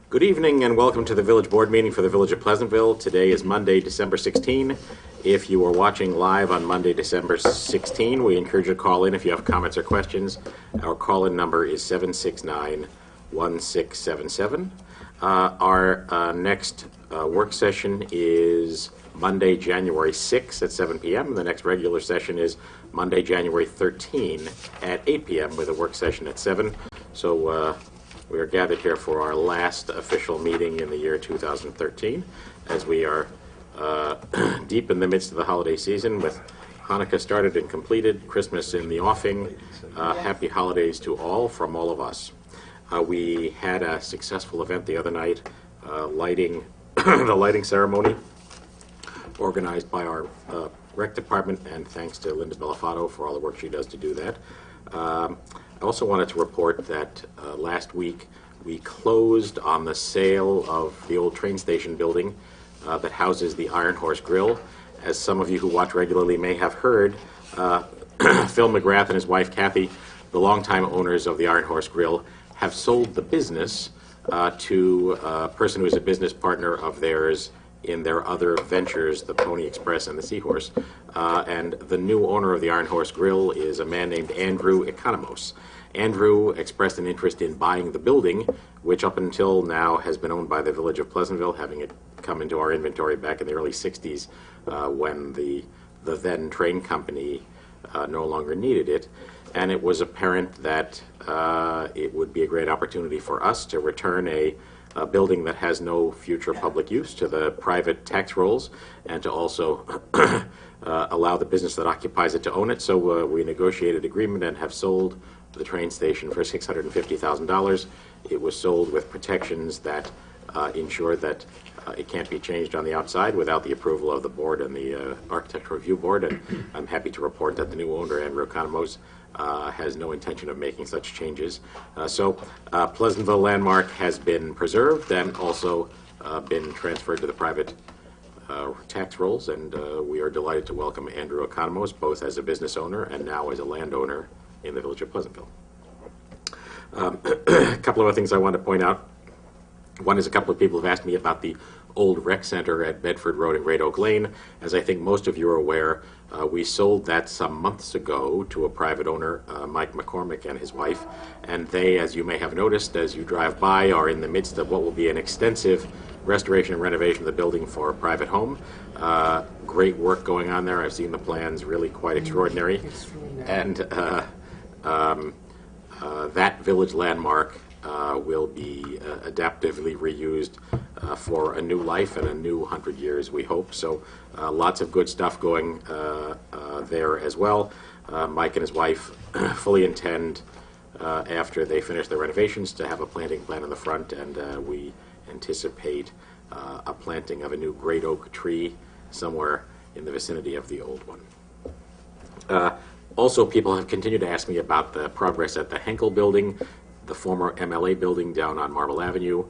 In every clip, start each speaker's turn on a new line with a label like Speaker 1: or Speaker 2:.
Speaker 1: Good evening and welcome to the Village Board meeting for the Village of Pleasantville. Today is Monday, December 16. If you are watching live on Monday, December 16, we encourage you to call in if you have comments or questions. Our call-in number is 769-1677. Our next work session is Monday, January 6 at 7 p.m. And the next regular session is Monday, January 13 at 8 p.m. with a work session at 7. So we are gathered here for our last official meeting in the year 2013, as we are deep in the midst of the holiday season with Hanukkah started and completed, Christmas in the offing. Happy holidays to all from all of us. We had a successful event the other night, lighting the lighting ceremony organized by our rec department, and thanks to Linda Bellafato for all the work she does to do that. I also wanted to report that last week we closed on the sale of the old train station building that houses the Iron Horse Grill. As some of you who watch regularly may have heard, Phil McGrath and his wife Kathy, the longtime owners of the Iron Horse Grill, have sold the business to a person who is a business partner of theirs in their other ventures, the Pony Express and the Seahorse. And the new owner of the Iron Horse Grill is a man named Andrew Economos. Andrew expressed an interest in buying the building, which up until now has been owned by the Village of Pleasantville, having it come into our inventory back in the early 60s when the then train company no longer needed it. And it was apparent that it would be a great opportunity for us to return a building that has no future public use to the private tax rolls, and to also allow the business that occupies it to own it. So we negotiated agreement and have sold the train station for $650,000. It was sold with protections that ensure that it can't be changed on the outside without the approval of the board and the architectural review board. And I'm happy to report that the new owner, Andrew Economos, has no intention of making such changes. So Pleasantville Landmark has been preserved and also been transferred to the private tax rolls, and we are delighted to welcome Andrew Economos, both as a business owner and now as a landowner in the Village of Pleasantville. A couple of other things I want to point out. One is a couple of people have asked me about the old rec center at Bedford Road and Great Oak Lane. As I think most of you are aware, we sold that some months ago to a private owner, Mike McCormick and his wife, and they, as you may have noticed as you drive by, are in the midst of what will be an extensive restoration and renovation of the building for a private home. Great work going on there. I've seen the plans, really quite extraordinary. And that village landmark will be adaptively reused for a new life and a new 100 years, we hope. So lots of good stuff going there as well. Mike and his wife fully intend, after they finish their renovations, to have a planting plan in the front, and we anticipate a planting of a new great oak tree somewhere in the vicinity of the old one. Also, people have continued to ask me about the progress at the Henkel building, the former MLA building down on Marble Avenue.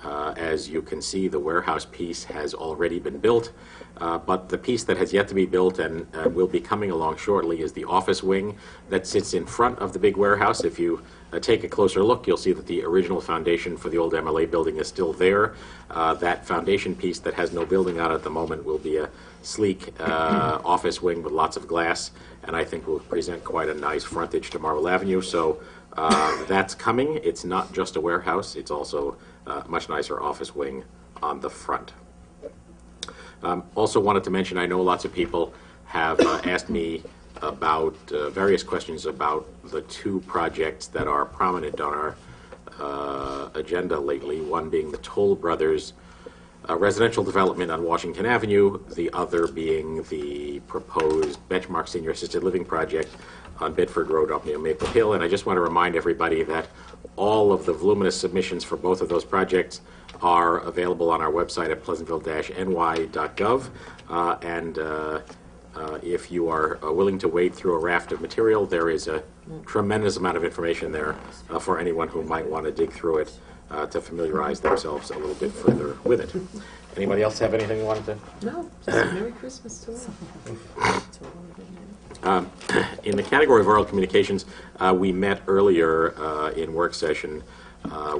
Speaker 1: As you can see, the warehouse piece has already been built, but the piece that has yet to be built and will be coming along shortly is the office wing that sits in front of the big warehouse. If you take a closer look, you'll see that the original foundation for the old MLA building is still there. That foundation piece that has no building on it at the moment will be a sleek office wing with lots of glass, and I think will present quite a nice frontage to Marble Avenue. So that's coming. It's not just a warehouse, it's also a much nicer office wing on the front. Also wanted to mention, I know lots of people have asked me about various questions about the two projects that are prominent on our agenda lately, one being the Toll Brothers residential development on Washington Avenue, the other being the proposed Benchmark Senior Assisted Living project on Bedford Road up near Maple Hill. And I just want to remind everybody that all of the voluminous submissions for both of those projects are available on our website at pleasantville-ny.gov. If you are willing to wade through a raft of material, there is a tremendous amount of information there for anyone who might want to dig through it to familiarize themselves a little bit further with it. Anybody else have anything you wanted to?
Speaker 2: No, just Merry Christmas to all.
Speaker 1: In the category of oral communications, we met earlier in work session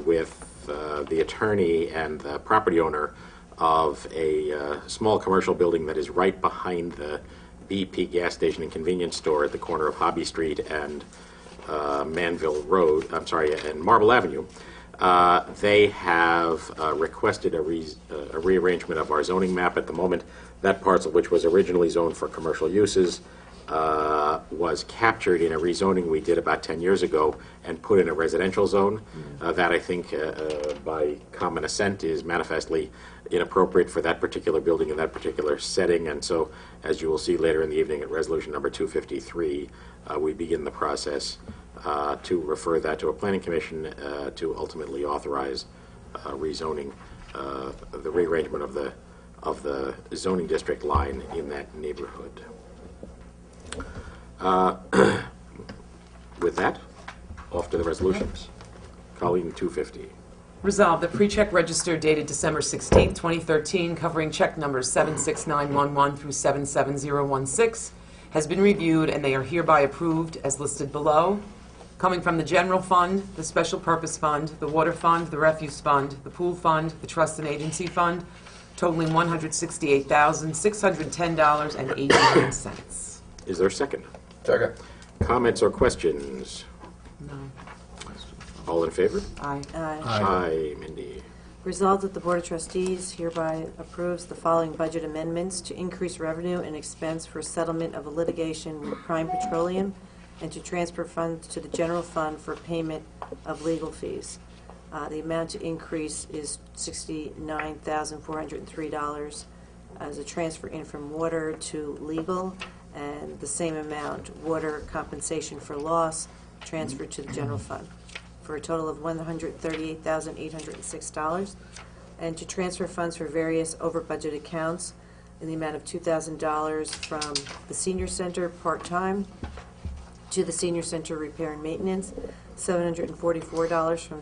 Speaker 1: with the attorney and the property owner of a small commercial building that is right behind the BP gas station and convenience store at the corner of HobbyStreet and Manville Road, and Marble Avenue. They have requested a rearrangement of our zoning map at the moment. That parcel, which was originally zoned for commercial uses, was captured in a rezoning we did about 10 years ago and put in a residential zone. That, I think, by common assent, is manifestly inappropriate for that particular building in that particular setting. And so, as you will see later in the evening at resolution number 253, we begin the process to refer that to a planning commission to ultimately authorize rezoning, the rearrangement of the zoning district line in that neighborhood. With that, off to the resolutions. Colleen, 250.
Speaker 2: Resolved that pre-check register dated December 16, 2013, covering check numbers 76911 through 77016, has been reviewed and they are hereby approved as listed below. Coming from the general fund, the special purpose fund, the water fund, the refuse fund, the pool fund, the trust and agency fund, totaling $168,610.89.
Speaker 1: Is there a second?
Speaker 3: Second.
Speaker 1: Comments or questions?
Speaker 2: No.
Speaker 1: All in favor?
Speaker 2: Aye.
Speaker 1: Aye, Mindy.
Speaker 4: Resolved that the Board of Trustees hereby approves the following budget amendments to increase revenue and expense for settlement of a litigation with Prime Petroleum and to transfer funds to the general fund for payment of legal fees. The amount to increase is $69,403 as a transfer in from water to legal, and the same amount, water compensation for loss, transferred to the general fund, for a total of $138,806, and to transfer funds for various over-budget accounts in the amount of $2,000 from the senior center part-time to the senior center repair and maintenance, $744 from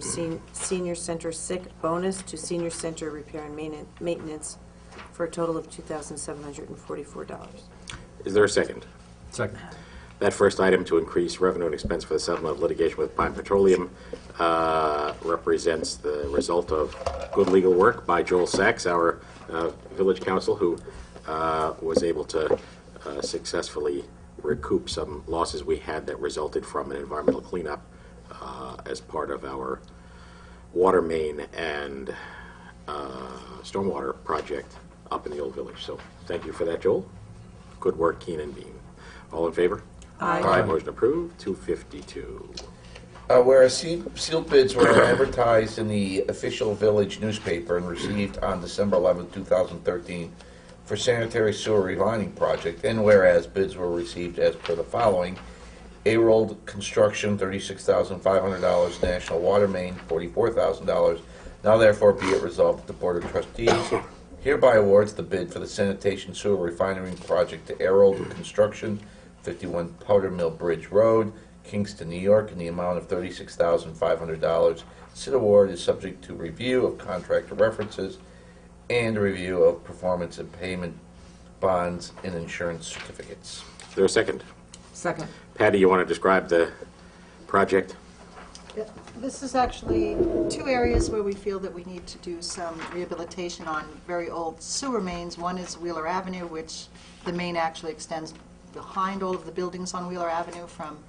Speaker 4: senior center sick bonus to senior center repair and maintenance, for a total of $2,744.
Speaker 1: Is there a second?
Speaker 3: Second.
Speaker 1: That first item, to increase revenue and expense for the settlement of litigation with Prime Petroleum, represents the result of good legal work by Joel Sachs, our village counsel, who was able to successfully recoup some losses we had that resulted from an environmental cleanup as part of our water main and stormwater project up in the old village. So thank you for that, Joel. Good work, Keenan Bean. All in favor?
Speaker 2: Aye.
Speaker 1: Motion approved. 252.
Speaker 3: Whereas sealed bids were advertised in the official village newspaper and received on December 11, 2013 for sanitary sewer relining project, and whereas bids were received as per the following: Arold Construction, $36,500, National Water Main, $44,000. Now therefore be it resolved that the Board of Trustees hereby awards the bid for the sanitation sewer refinery project to Arold Construction, 51 Powder Mill Bridge Road, Kingston, New York, in the amount of $36,500. Said award is subject to review of contractor references and a review of performance and payment bonds and insurance certificates.
Speaker 1: Is there a second?
Speaker 2: Second.
Speaker 1: Patty, you want to describe the project?
Speaker 5: This is actually two areas where we feel that we need to do some rehabilitation on very old sewer mains. One is Wheeler Avenue, which the main actually extends behind all of the buildings on Wheeler Avenue from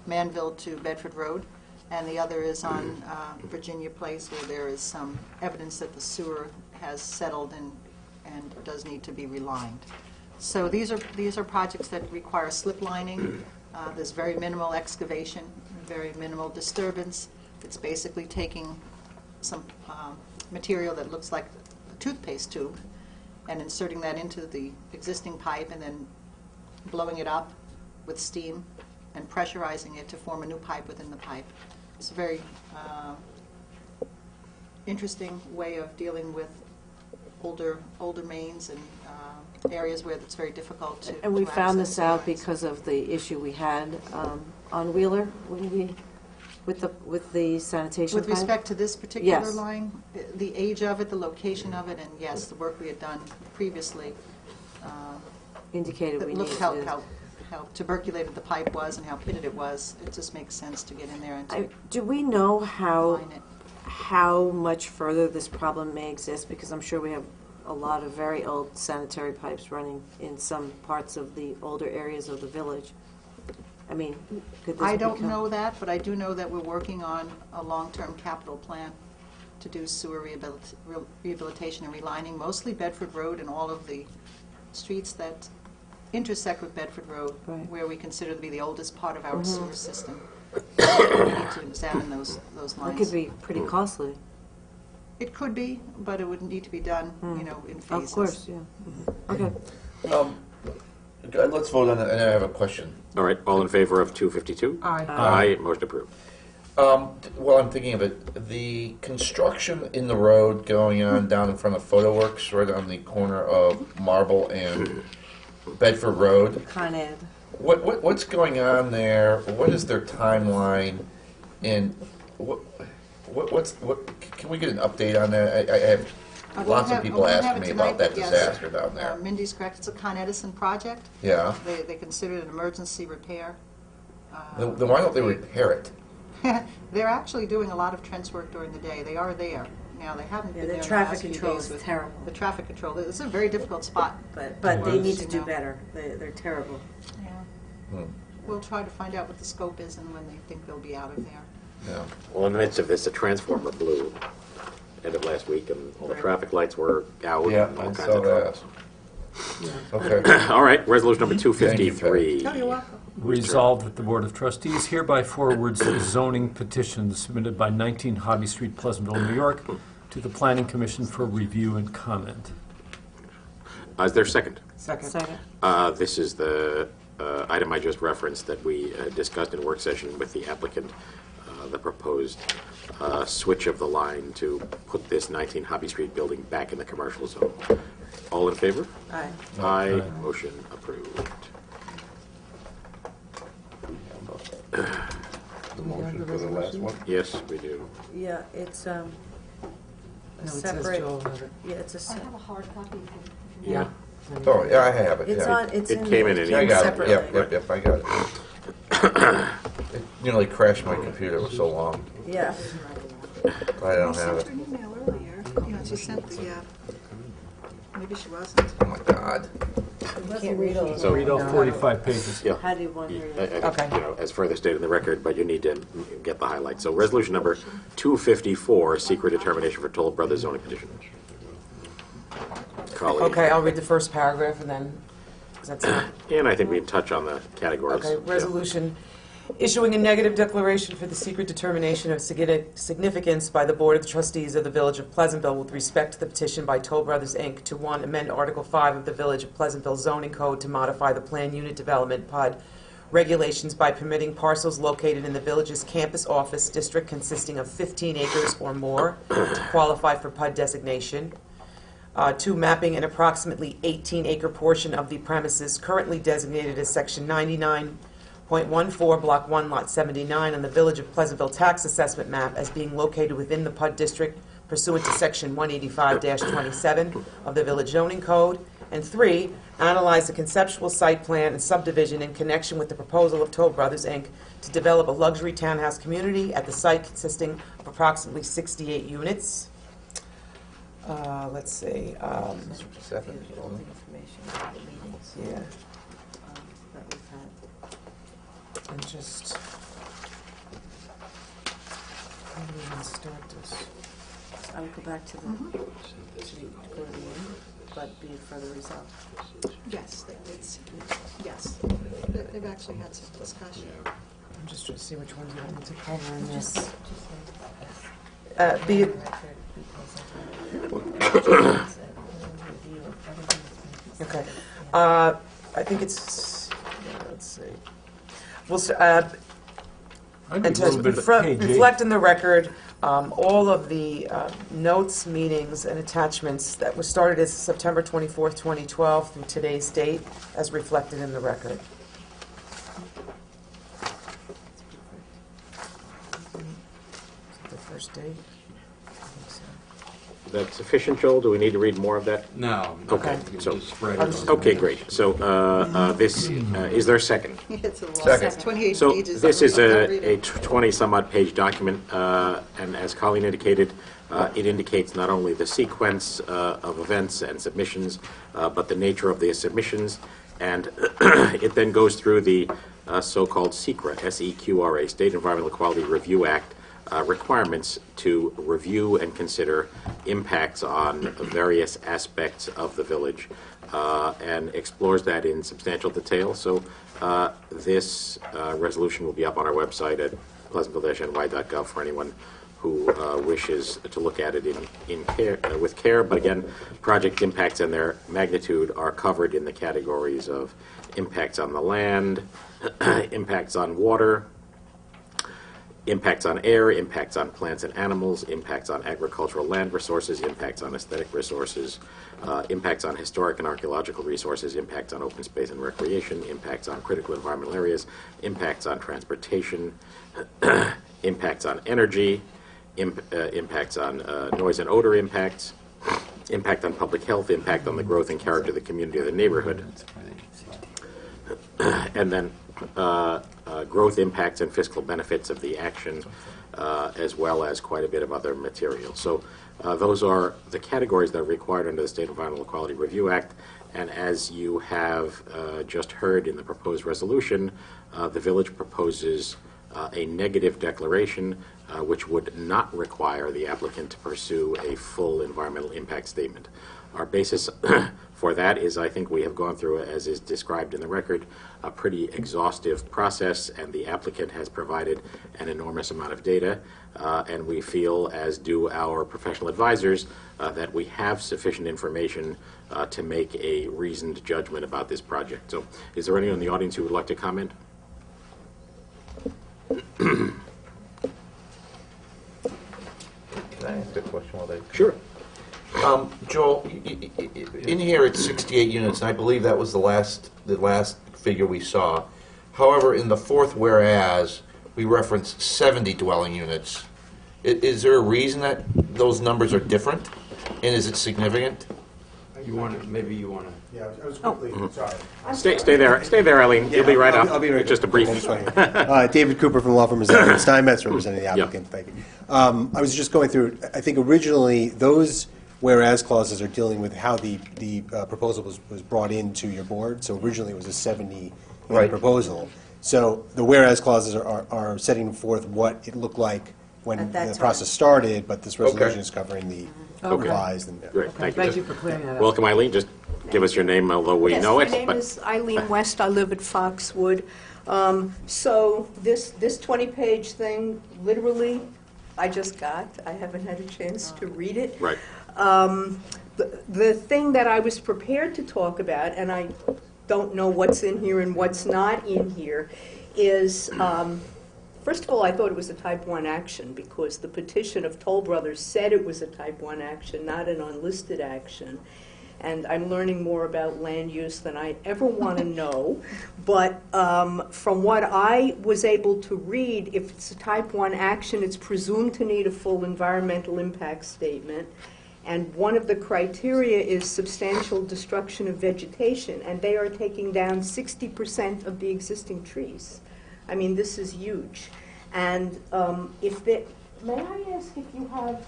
Speaker 5: Manville to Bedford Road. And the other is on Virginia Place, where there is some evidence that the sewer has settled and does need to be relined. So these are projects that require slip lining. There's very minimal excavation, very minimal disturbance. It's basically taking some material that looks like a toothpaste tube and inserting that into the existing pipe and then blowing it up with steam and pressurizing it to form a new pipe within the pipe. It's a very interesting way of dealing with older mains and areas where it's very difficult to.
Speaker 4: And we
Speaker 5: to
Speaker 4: found
Speaker 5: access
Speaker 4: this out
Speaker 5: lines.
Speaker 4: because of the issue we had on Wheeler, with the sanitation
Speaker 5: With
Speaker 4: pipe?
Speaker 5: respect to this particular
Speaker 4: Yes.
Speaker 5: line, the age of it, the location of it, and yes, the work we had done previously
Speaker 4: Indicated
Speaker 5: that
Speaker 4: we
Speaker 5: looked
Speaker 4: needed
Speaker 5: how tuberculated the pipe was and how pitted it was. It just makes sense to get in there and to
Speaker 4: do we know how
Speaker 5: line it.
Speaker 4: how much further this problem may exist, because I'm sure we have a lot of very old sanitary pipes running in some parts of the older areas of the village. I mean, could this
Speaker 5: I don't
Speaker 4: become-
Speaker 5: know that, but I do know that we're working on a long-term capital plan to do sewer rehabilitation and relining, mostly Bedford Road and all of the streets that intersect with Bedford Road,
Speaker 4: Right.
Speaker 5: where we consider to be the oldest part of our sewer system. We need to examine those
Speaker 4: That
Speaker 5: lines.
Speaker 4: could be pretty costly.
Speaker 5: It could be, but it would need to be done, in phases.
Speaker 4: Of course, yeah. Okay.
Speaker 3: Let's vote on it, and I have a question.
Speaker 1: All right, all in favor of 252?
Speaker 2: Aye.
Speaker 1: Aye, motion approved.
Speaker 3: Well, I'm thinking of it, the construction in the road going on down in front of Photo Works, right on the corner of Marble and Bedford Road.
Speaker 4: Con Ed.
Speaker 3: What's going on there? What is their timeline? And can we get an update on that? I have lots of people asking me about that disaster down there.
Speaker 5: Mindy's correct, it's a Con Edison project.
Speaker 3: Yeah.
Speaker 5: They consider it an emergency repair.
Speaker 3: Then why don't they repair it?
Speaker 5: They're actually doing a lot of trench work during the day. They are there. Now, they haven't
Speaker 4: Yeah,
Speaker 5: been
Speaker 4: the
Speaker 5: there in the
Speaker 4: traffic
Speaker 5: last few
Speaker 4: control
Speaker 5: days
Speaker 4: is
Speaker 5: with
Speaker 4: terrible.
Speaker 5: the traffic control. It's a very difficult spot.
Speaker 4: But they
Speaker 5: Well,
Speaker 4: need to
Speaker 5: you
Speaker 4: do
Speaker 5: know.
Speaker 4: better. They're terrible.
Speaker 5: Yeah. We'll try to find out what the scope is and when they think they'll be out of there.
Speaker 3: Yeah.
Speaker 1: Well, in the midst of this, a transformer blew end of last week, and all the traffic lights were out
Speaker 3: Yeah,
Speaker 1: and all
Speaker 3: I
Speaker 1: kinds
Speaker 3: saw
Speaker 1: of troubles.
Speaker 3: that. Okay.
Speaker 1: All right, resolution number 253.
Speaker 5: Oh, you're welcome.
Speaker 6: Resolved that the Board of Trustees hereby forwards a zoning petition submitted by 19 HobbyStreet, Pleasantville, New York, to the Planning Commission for review and comment.
Speaker 1: Is there a second?
Speaker 2: Second.
Speaker 4: Second.
Speaker 1: This is the item I just referenced that we discussed in work session with the applicant, the proposed switch of the line to put this 19 Hobby Street building back in the commercial zone. All in favor?
Speaker 4: Aye.
Speaker 1: Aye. Motion approved.
Speaker 3: The motion for the last one?
Speaker 1: Yes, we do.
Speaker 4: Yeah, it's a
Speaker 2: No, it says
Speaker 4: separate.
Speaker 2: Joel have it.
Speaker 4: Yeah, it's a.
Speaker 5: a hard copy.
Speaker 2: Yeah.
Speaker 3: Oh, yeah, I have it.
Speaker 4: It's
Speaker 3: yeah.
Speaker 4: on. It's
Speaker 1: It
Speaker 4: in.
Speaker 1: came in an
Speaker 3: Yeah, I got it.
Speaker 4: separately.
Speaker 3: Yep, I got it. It nearly crashed my computer, it was so long.
Speaker 4: Yeah.
Speaker 3: I don't have it.
Speaker 5: She sent her an email earlier. She sent the, maybe she wasn't.
Speaker 3: Oh my God.
Speaker 4: You can't read all of
Speaker 1: So-
Speaker 6: Read all 45 pages.
Speaker 1: Yeah.
Speaker 4: How do you want her to?
Speaker 2: Okay.
Speaker 1: As further stated in the record, but you need to get the highlights. So resolution number 254, secret determination for Toll Brothers Zoning Petition. Colleague.
Speaker 2: Okay, I'll read the first paragraph and then, 'cause that's not.
Speaker 1: And I think we can touch on the categories.
Speaker 2: Okay,
Speaker 1: Yeah.
Speaker 2: resolution issuing a negative declaration for the secret determination of significance by the Board of Trustees of the Village of Pleasantville with respect to the petition by Toll Brothers, Inc. to, 1, amend Article 5 of the Village of Pleasantville zoning code to modify the planned unit development PUD regulations by permitting parcels located in the village's campus office district consisting of 15 acres or more to qualify for PUD designation. 2, mapping an approximately 18-acre portion of the premises currently designated as Section 99.14, Block 1, Lot 79 on the Village of Pleasantville tax assessment map as being located within the PUD district pursuant to Section 185-27 of the Village Zoning Code. And 3, analyze the conceptual site plan and subdivision in connection with the proposal of Toll Brothers, Inc. to develop a luxury townhouse community at the site consisting of approximately 68 units. Let's see.
Speaker 3: 7.
Speaker 4: All the information about the meetings
Speaker 2: Yeah,
Speaker 4: that we've had.
Speaker 2: and just. How do we want to start this?
Speaker 4: I would go back to the. Go to the end, but be it further resolved.
Speaker 5: Yes, yes. They've actually had some discussion.
Speaker 2: I'm just trying to see which ones you want me to cover in this.
Speaker 4: Just
Speaker 2: Be it, okay. I think it's, let's see. We'll,
Speaker 6: I'd
Speaker 2: and
Speaker 6: read a little
Speaker 2: to
Speaker 6: bit of page 8.
Speaker 2: reflect in the record, all of the notes, meetings, and attachments that were started as September 24th, 2012 through today's date, as reflected in the record. The first date? I think so.
Speaker 1: that sufficient, Joel? Do we need to read more of that?
Speaker 7: No.
Speaker 1: Okay,
Speaker 7: You can
Speaker 1: so-
Speaker 7: just spread it on.
Speaker 1: Okay, great. So is there a second?
Speaker 5: It's a long,
Speaker 3: Second.
Speaker 5: it's 28
Speaker 1: So
Speaker 5: pages.
Speaker 1: this is
Speaker 5: I'll read
Speaker 1: a
Speaker 5: it.
Speaker 1: 20-some-odd page document, and as Colleen indicated, it indicates not only the sequence of events and submissions, but the nature of the submissions, and it then goes through the so-called SEQRA, S-E-Q-R-A, State Environmental Quality Review Act, requirements to review and consider impacts on various aspects of the village, and explores that in substantial detail. So this resolution will be up on our website at pleasantville-ny.gov for anyone who wishes to look at it in care, with care. But again, project impacts and their magnitude are covered in the categories of impacts on the land, impacts on water, impacts on air, impacts on plants and animals, impacts on agricultural land resources, impacts on aesthetic resources, impacts on historic and archaeological resources, impacts on open space and recreation, impacts on critical environmental areas, impacts on transportation, impacts on energy, impacts on noise and odor impacts, impact on public health, impact on the growth and character of the community or the neighborhood, and then growth impacts and fiscal benefits of the action, as well as quite a bit of other material. So those are the categories that are required under the State Environmental Quality Review Act, and as you have just heard in the proposed resolution, the village proposes a negative declaration which would not require the applicant to pursue a full environmental impact statement. Our basis for that is, I think we have gone through, as is described in the record, a pretty exhaustive process, and the applicant has provided an enormous amount of data, and we feel, as do our professional advisors, that we have sufficient information to make a reasoned judgment about this project. So is there anyone in the audience who would like to comment?
Speaker 3: Can I ask a question while they...
Speaker 1: Sure.
Speaker 3: Joel, in here it's 68 units, and I believe that was the last figure we saw. However, in the fourth whereas, we referenced 70 dwelling units. Is there a reason that those numbers are different, and is it significant?
Speaker 7: You want to, maybe you want to.
Speaker 8: Yeah, I was quickly, sorry.
Speaker 1: Stay there, Eileen. You'll be right up.
Speaker 8: I'll be right
Speaker 1: Just a brief.
Speaker 8: This way. David Cooper from law firm Steinmetz, representing the applicant. Thank you. I was just going through, I think originally, those whereas clauses are dealing with how the proposal was brought into your board. So originally, it was a 70
Speaker 3: Right.
Speaker 8: proposal. So the whereas clauses are setting forth what it looked like when
Speaker 4: At that
Speaker 8: the
Speaker 4: time.
Speaker 8: process started, but this resolution
Speaker 3: Okay.
Speaker 8: is covering the
Speaker 1: Okay.
Speaker 8: revised. And,
Speaker 1: Great, thank you.
Speaker 2: Thank you for clearing that up.
Speaker 1: Welcome, Eileen. Just give us your name, although we know it.
Speaker 9: Yes, my name
Speaker 1: but
Speaker 9: is Eileen West. I live at Foxwood. So this 20-page thing, literally, I just got. I haven't had a chance to read it.
Speaker 1: Right.
Speaker 9: The thing that I was prepared to talk about, and I don't know what's in here and what's not in here, is, first of all, I thought it was a type 1 action because the petition of Toll Brothers said it was a type 1 action, not an unlisted action. And I'm learning more about land use than I ever want to know. But from what I was able to read, if it's a type 1 action, it's presumed to need a full environmental impact statement. And one of the criteria is substantial destruction of vegetation, and they are taking down 60% of the existing trees. I mean, this is huge. And if they, may I ask if you have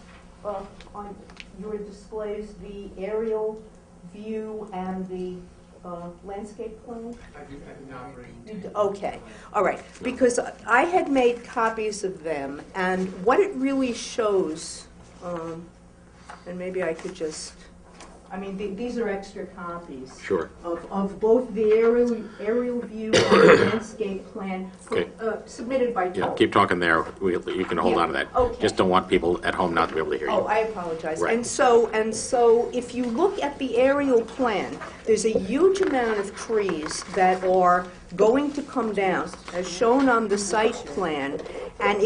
Speaker 9: on your displays the aerial view and the landscape plan?
Speaker 7: I do not bring.
Speaker 9: Okay, all right, because I had made copies of them, and what it really shows, and maybe I could just, I mean, these are extra copies.
Speaker 1: Sure.
Speaker 9: Of both the aerial view and the landscape plan
Speaker 1: Okay.
Speaker 9: Submitted by
Speaker 1: Yeah,
Speaker 9: Toll.
Speaker 1: keep talking there. You can hold
Speaker 9: Yeah,
Speaker 1: on to that.
Speaker 9: okay.
Speaker 1: Just don't want people at home not to be able to hear you.
Speaker 9: Oh, I apologize.
Speaker 1: Right.
Speaker 9: And so if you look at the aerial plan, there's a huge amount of trees that are going to come down, as shown on the site plan. And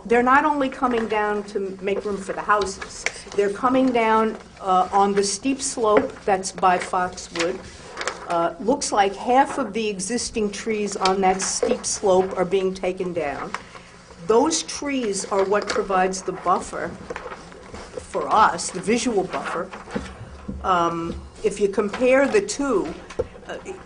Speaker 9: they're not only coming down to make room for the houses, they're coming down on the steep slope that's by Foxwood. Looks like half of the existing trees on that steep slope are being taken down. Those trees are what provides the buffer for us, the visual buffer. If you compare the two,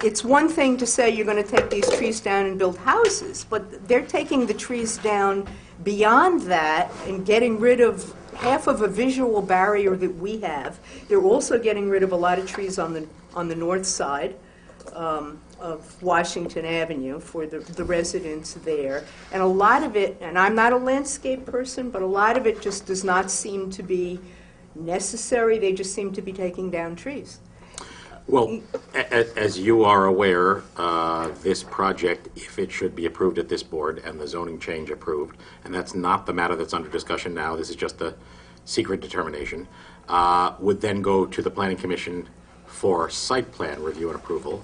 Speaker 9: it's one thing to say you're going to take these trees down and build houses, but they're taking the trees down beyond that and getting rid of half of a visual barrier that we have. They're also getting rid of a lot of trees on the north side of Washington Avenue for the residents there. And a lot of it, and I'm not a landscape person, but a lot of it just does not seem to be necessary. They just seem to be taking down trees.
Speaker 1: Well, as you are aware, this project, if it should be approved at this board and the zoning change approved, and that's not the matter that's under discussion now, this is just the secret determination, would then go to the Planning Commission for site plan review and approval,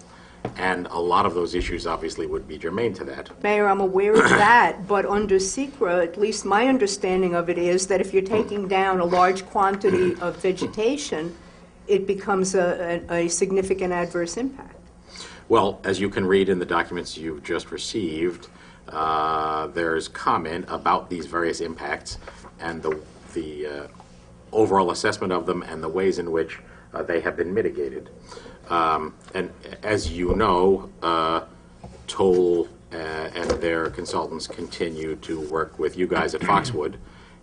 Speaker 1: and a lot of those issues obviously would be germane to that.
Speaker 9: Mayor, I'm aware of that, but under SECRA, at least my understanding of it is that if you're taking down a large quantity of vegetation, it becomes a significant adverse impact.
Speaker 1: Well, as you can read in the documents you've just received, there's comment about these various impacts and the overall assessment of them and the ways in which they have been mitigated. And as you know, Toll and their consultants continue to work with you guys at Foxwood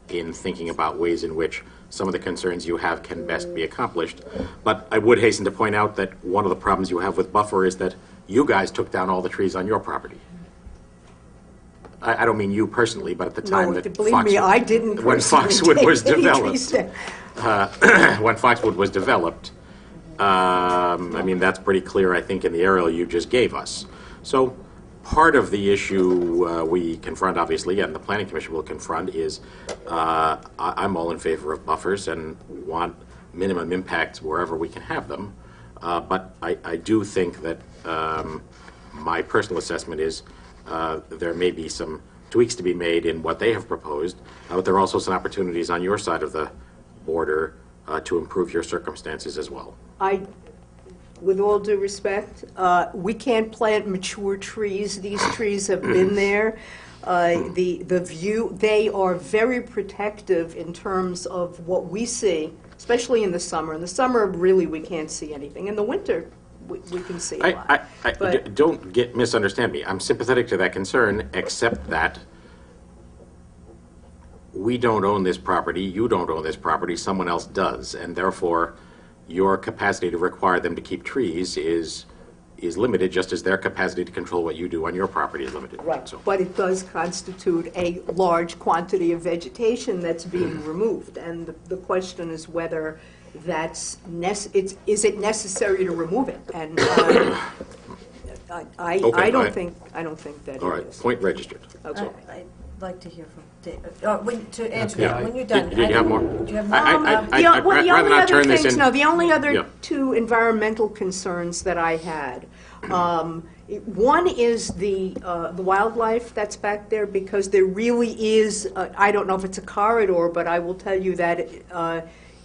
Speaker 1: in thinking about ways in which some of the concerns you have can best be accomplished. But I would hasten to point out that one of the problems you have with buffer is that you guys took down all the trees on your property. I don't mean you personally, but at the time that
Speaker 9: believe me, I didn't
Speaker 1: when
Speaker 9: personally
Speaker 1: Foxwood was
Speaker 9: take any trees
Speaker 1: developed,
Speaker 9: down.
Speaker 1: when Foxwood was developed, I mean, that's pretty clear, I think, in the aerial you just gave us. So part of the issue we confront, obviously, and the Planning Commission will confront, is I'm all in favor of buffers and want minimum impacts wherever we can have them. But I do think that my personal assessment is there may be some tweaks to be made in what they have proposed, but there are also some opportunities on your side of the border to improve your circumstances as well.
Speaker 9: With all due respect, we can't plant mature trees. These trees have been there. The view, they are very protective in terms of what we see, especially in the summer. In the summer, really, we can't see anything. In the winter, we can see a lot. But
Speaker 1: Don't misunderstand me. I'm sympathetic to that concern, except that we don't own this property, you don't own this property, someone else does, and therefore your capacity to require them to keep trees is limited, just as their capacity to control what you do on your property is limited.
Speaker 9: right,
Speaker 1: So,
Speaker 9: but it does constitute a large quantity of vegetation that's being removed. And the question is whether that's is it necessary to remove it? And I don't think that
Speaker 1: all
Speaker 9: it
Speaker 1: right,
Speaker 9: is.
Speaker 1: point registered.
Speaker 9: Okay.
Speaker 4: I'd like to hear from David. To answer
Speaker 1: Yeah.
Speaker 4: that, when you're done.
Speaker 1: Did you have more?
Speaker 4: Do you have more?
Speaker 1: I'd
Speaker 9: Well, the
Speaker 1: rather
Speaker 9: only
Speaker 1: not
Speaker 9: other
Speaker 1: turn this
Speaker 9: things,
Speaker 1: in.
Speaker 9: no, the only other
Speaker 1: Yeah.
Speaker 9: two environmental concerns that I had. One is the wildlife that's back there, because there really is, I don't know if it's a corridor, but I will tell you that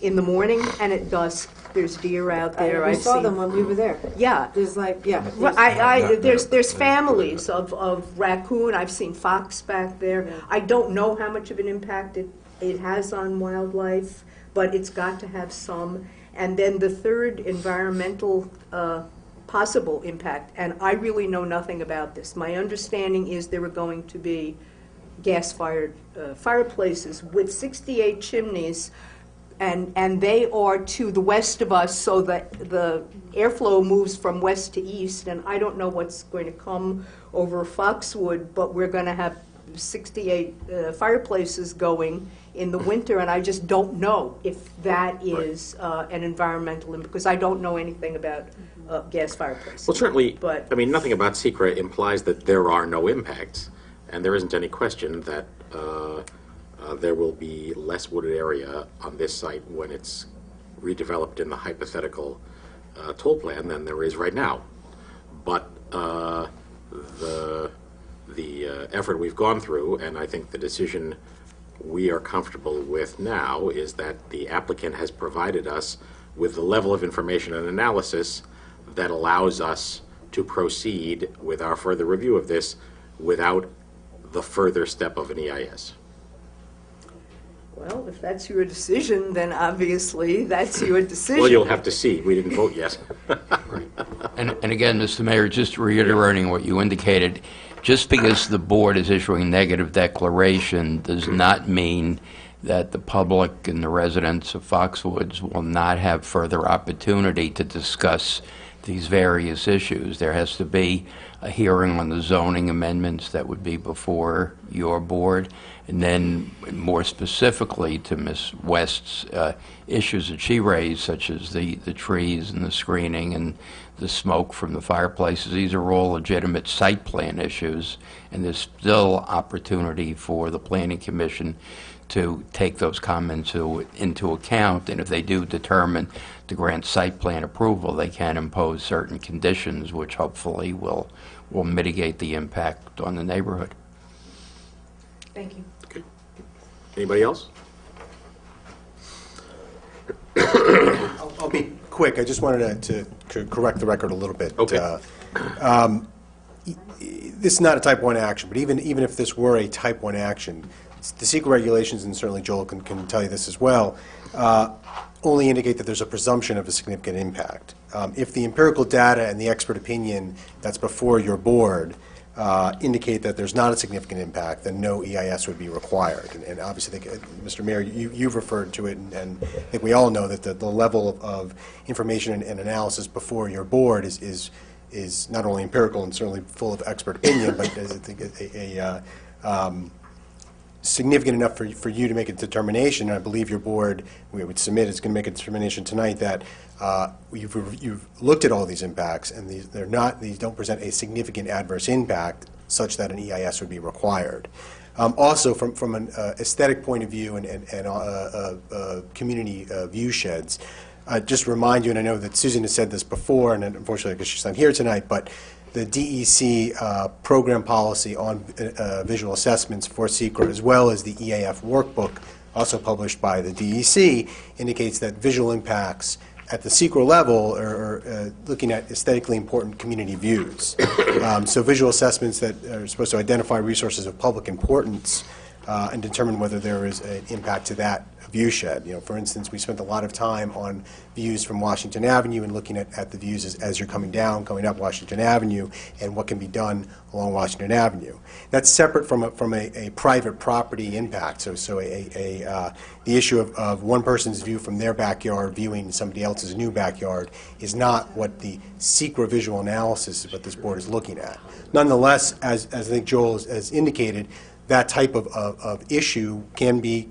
Speaker 9: in the morning and at dusk, there's deer out there.
Speaker 4: We
Speaker 9: I've
Speaker 4: saw
Speaker 9: seen-
Speaker 4: them when we were there.
Speaker 9: Yeah.
Speaker 4: There's like, yeah.
Speaker 9: There's families of raccoon. I've seen fox back there.
Speaker 4: Yeah.
Speaker 9: I don't know how much of an impact it has on wildlife, but it's got to have some. And then the third environmental possible impact, and I really know nothing about this. My understanding is there are going to be gas-fired fireplaces with 68 chimneys, and they are to the west of us, so that the airflow moves from west to east, and I don't know what's going to come over Foxwood, but we're going to have 68 fireplaces going in the winter, and I just don't know if that is an environmental impact, because I don't know anything about gas fireplaces.
Speaker 1: Well, certainly,
Speaker 9: But-
Speaker 1: I mean, nothing about SECRA implies that there are no impacts, and there isn't any question that there will be less wooded area on this site when it's redeveloped in the hypothetical toll plan than there is right now. But the effort we've gone through, and I think the decision we are comfortable with now, is that the applicant has provided us with the level of information and analysis that allows us to proceed with our further review of this without the further step of an EIS.
Speaker 9: Well, if that's your decision, then obviously that's your decision.
Speaker 1: Well, you'll have to see. We didn't vote yet.
Speaker 7: And again, Mr. Mayor, just reiterating what you indicated, just because the board is issuing negative declaration does not mean that the public and the residents of Foxwoods will not have further opportunity to discuss these various issues. There has to be a hearing on the zoning amendments that would be before your board, and then more specifically to Ms. West's issues that she raised, such as the trees and the screening and the smoke from the fireplaces. These are all legitimate site plan issues, and there's still opportunity for the Planning Commission to take those comments into account, and if they do determine to grant site plan approval, they can impose certain conditions which hopefully will mitigate the impact on the neighborhood.
Speaker 9: Thank you.
Speaker 1: Okay. Anybody else?
Speaker 8: I'll be quick. I just wanted to correct the record a little bit.
Speaker 1: Okay.
Speaker 8: This is not a type 1 action, but even if this were a type 1 action, the secret regulations, and certainly Joel can tell you this as well, only indicate that there's a presumption of a significant impact. If the empirical data and the expert opinion that's before your board indicate that there's not a significant impact, then no EIS would be required. And obviously, Mr. Mayor, you've referred to it, and I think we all know that the level of information and analysis before your board is not only empirical and certainly full of expert opinion, but is, I think, significant enough for you to make a determination. And I believe your board, we would submit, is going to make a determination tonight that you've looked at all these impacts, and these don't present a significant adverse impact such that an EIS would be required. Also, from an aesthetic point of view and community view sheds, just remind you, and I know that Susan has said this before, and unfortunately, I guess she's not here tonight, but the DEC program policy on visual assessments for SECRA, as well as the EAF workbook, also published by the DEC, indicates that visual impacts at the SECRA level are looking at aesthetically important community views. So visual assessments that are supposed to identify resources of public importance and determine whether there is an impact to that view shed. You know, for instance, we spent a lot of time on views from Washington Avenue and looking at the views as you're coming up Washington Avenue and what can be done along Washington Avenue. That's separate from a private property impact. So the issue of one person's view from their backyard viewing somebody else's new backyard is not what the SECRA visual analysis is what this board is looking at. Nonetheless, as I think Joel has indicated, that type of issue can be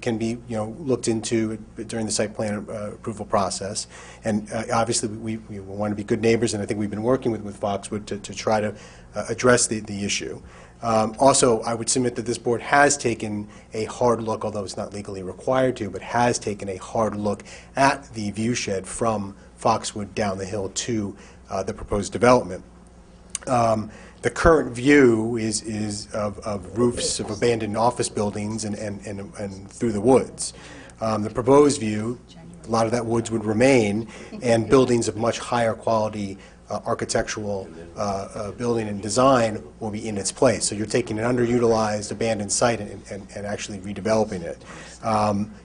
Speaker 8: looked into during the site plan approval process. And obviously, we want to be good neighbors, and I think we've been working with Foxwood to try to address the issue. Also, I would submit that this board has taken a hard look, although it's not legally required to, but has taken a hard look at the view shed from Foxwood down the hill to the proposed development. The current view is of roofs of abandoned office buildings and through the woods. The proposed view, a lot of that woods would remain, and buildings of much higher quality architectural building and design will be in its place. So you're taking an underutilized, abandoned site and actually redeveloping it.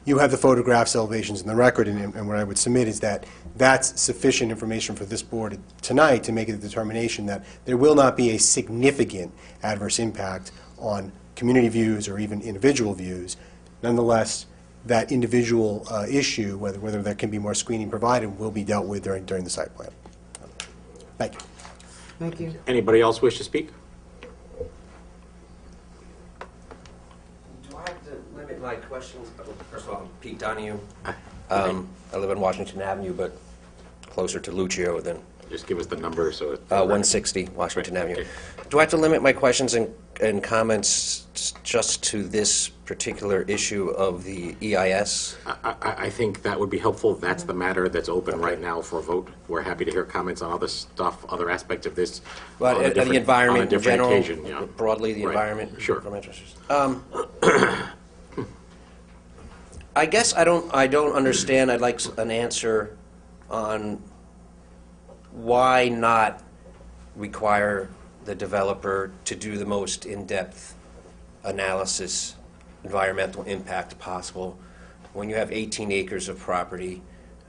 Speaker 8: You have the photographs, elevations in the record, and what I would submit is that that's sufficient information for this board tonight to make a determination that there will not be a significant adverse impact on community views or even individual views. Nonetheless, that individual issue, whether there can be more screening provided, will be dealt with during the site plan. Thank you.
Speaker 2: Thank you.
Speaker 1: Anybody else wish to speak?
Speaker 10: Do I have to limit my questions? First of all, I'm Pete Donahue. I live on Washington Avenue, but closer to Lucio than
Speaker 1: Just give us the number so it...
Speaker 10: 160 Washington Avenue.
Speaker 1: Okay.
Speaker 10: Do I have to limit my questions and comments just to this particular issue of the EIS?
Speaker 1: I think that would be helpful. That's the matter that's open right now for a vote. We're happy to hear comments on other stuff, other aspects of this.
Speaker 10: Well,
Speaker 1: on a
Speaker 10: and the
Speaker 1: different-
Speaker 10: environment
Speaker 1: on a
Speaker 10: in
Speaker 1: different
Speaker 10: general,
Speaker 1: occasion, yeah.
Speaker 10: broadly the
Speaker 1: Right.
Speaker 10: environment.
Speaker 1: Sure.
Speaker 10: From interest. I guess I don't understand. I'd like an answer on why not require the developer to do the most in-depth analysis, environmental impact possible when you have 18 acres of property,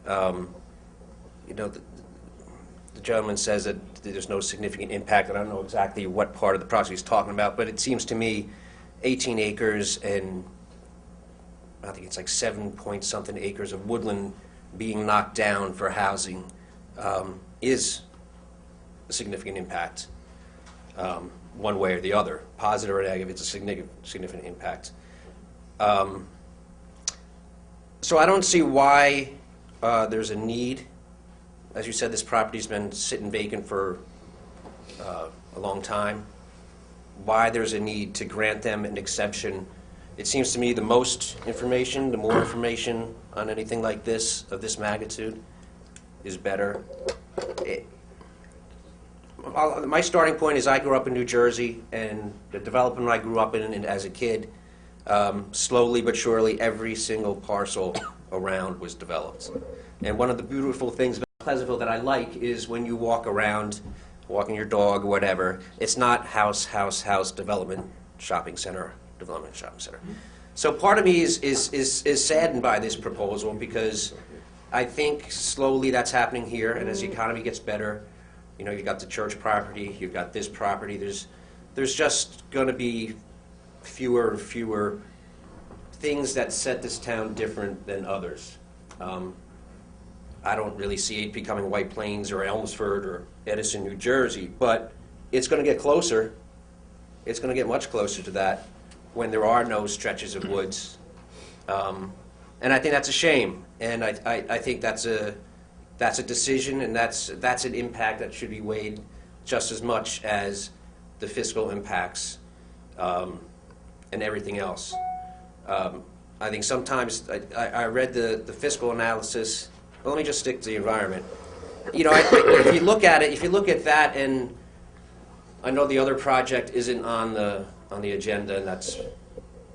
Speaker 10: you know, the gentleman says that there's no significant impact, and I don't know exactly what part of the project he's talking about, but it seems to me 18 acres and I think it's like 7-point-something acres of woodland being knocked down for housing is a significant impact, one way or the other. Positive or negative, it's a significant impact. So I don't see why there's a need. As you said, this property's been sitting vacant for a long time. Why there's a need to grant them an exemption. It seems to me the most information, the more information on anything like this, of this magnitude, is better. My starting point is I grew up in New Jersey, and the development I grew up in as a kid, slowly but surely every single parcel around was developed. And one of the beautiful things about Pleasantville that I like is when you walk around, walking your dog or whatever, it's not house, house, house, development, shopping center, development, shopping center. So part of me is saddened by this proposal because I think slowly that's happening here, and as the economy gets better, you know, you've got the church property, you've got this property, there's just going to be fewer and fewer things that set this town different than others. I don't really see it becoming White Plains or Elmsford or Edison, New Jersey, but it's going to get closer. It's going to get much closer to that when there are no stretches of woods. And I think that's a shame. And I think that's a decision, and that's an impact that should be weighed just as much as the fiscal impacts and everything else. I think sometimes I read the fiscal analysis. Let me just stick to the environment. You know, if you look at it, if you look at that, and I know the other project isn't on the agenda, and that's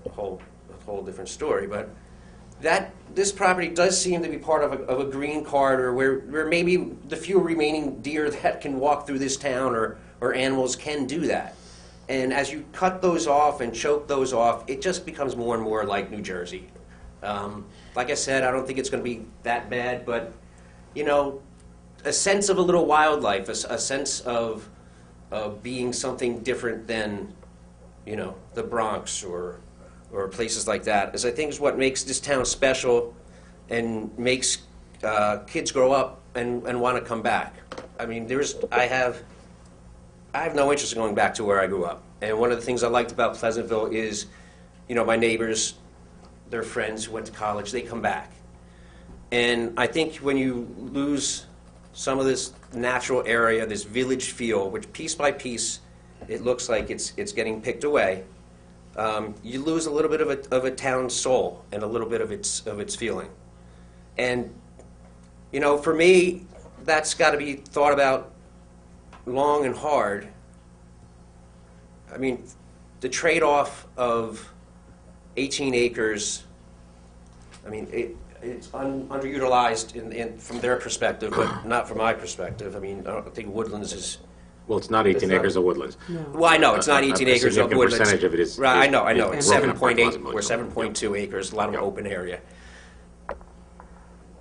Speaker 10: a whole different story. But this property does seem to be part of a green corridor where maybe the few remaining deer that can walk through this town or animals can do that. And as you cut those off and choke those off, it just becomes more and more like New Jersey. Like I said, I don't think it's going to be that bad, but, you know, a sense of a little wildlife, a sense of being something different than, you know, the Bronx or places like that, I think is what makes this town special and makes kids grow up and want to come back. I mean, I have no interest in going back to where I grew up. And one of the things I liked about Pleasantville is, you know, my neighbors, their friends who went to college, they come back. And I think when you lose some of this natural area, this village feel, which piece by piece, it looks like it's getting picked away, you lose a little bit of a town soul and a little bit of its feeling. And, you know, for me, that's got to be thought about long and hard. I mean, the trade-off of 18 acres, I mean, it's underutilized from their perspective, but not from my perspective. I mean, I don't think woodlands is...
Speaker 1: Well, it's not 18 acres of woodlands.
Speaker 10: Well, I know, it's not 18 acres of woodlands.
Speaker 1: A percentage of it is...
Speaker 10: Right, I know. It's
Speaker 1: broken up by
Speaker 10: 7.8
Speaker 1: Pleasantville.
Speaker 10: or 7.2 acres, a lot of open area.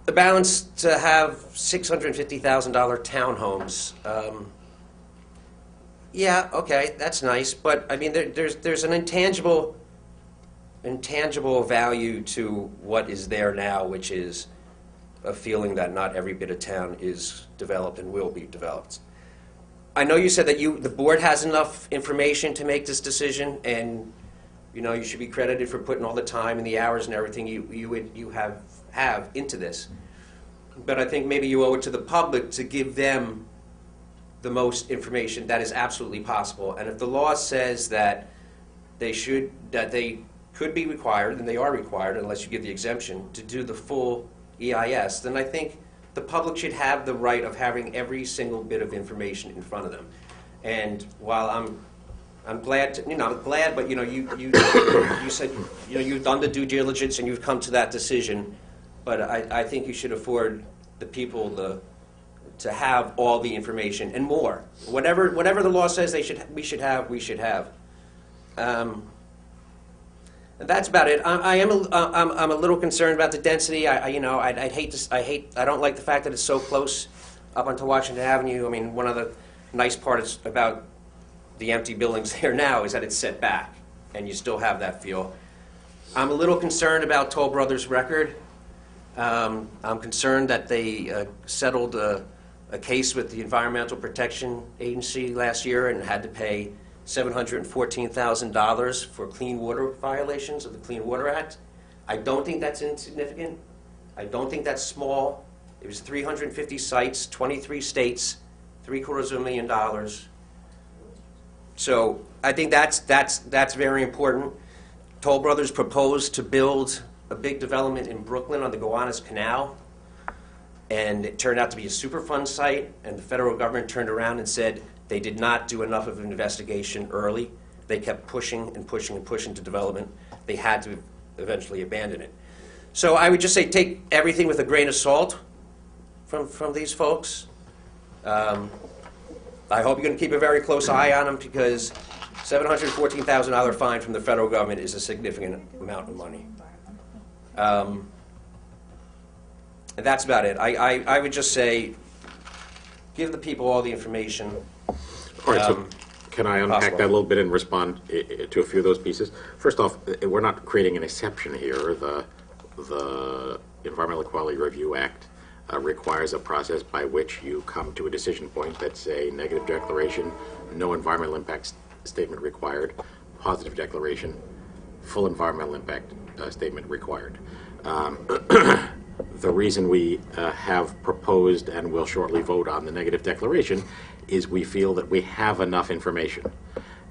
Speaker 10: The balance to have $650,000 townhomes, yeah, okay, that's nice, but I mean, there's an intangible value to what is there now, which is a feeling that not every bit of town is developed and will be developed. I know you said that the board has enough information to make this decision, and you know you should be credited for putting all the time and the hours and everything you have into this. But I think maybe you owe it to the public to give them the most information that is absolutely possible. And if the law says that they could be required, and they are required unless you give the exemption, to do the full EIS, then I think the public should have the right of having every single bit of information in front of them. And while I'm glad, but you know, you said, you know, you've done the due diligence and you've come to that decision, but I think you should afford the people to have all the information and more. Whatever the law says we should have. That's about it. I'm a little concerned about the density. I don't like the fact that it's so close up onto Washington Avenue. I mean, one of the nice parts about the empty buildings there now is that it's set back, and you still have that feel. I'm a little concerned about Toll Brothers' record. I'm concerned that they settled a case with the Environmental Protection Agency last year and had to pay $714,000 for clean water violations of the Clean Water Act. I don't think that's insignificant. I don't think that's small. It was 350 sites, 23 states, $750,000. So I think that's very important. Toll Brothers proposed to build a big development in Brooklyn on the Gowanus Canal, and it turned out to be a Superfund site, and the federal government turned around and said they did not do enough of an investigation early. They kept pushing and pushing and pushing to development. They had to eventually abandon it. So I would just say take everything with a grain of salt from these folks. I hope you're going to keep a very close eye on them, because $714,000 fine from the federal government is a significant amount of money. And that's about it. I would just say give the people all the information.
Speaker 1: All right, so can I unpack
Speaker 10: possible.
Speaker 1: that a little bit and respond to a few of those pieces? First off, we're not creating an exception here. The Environmental Quality Review Act requires a process by which you come to a decision point that's a negative declaration, no environmental impact statement required, positive declaration, full environmental impact statement required. The reason we have proposed and will shortly vote on the negative declaration is we feel that we have enough information,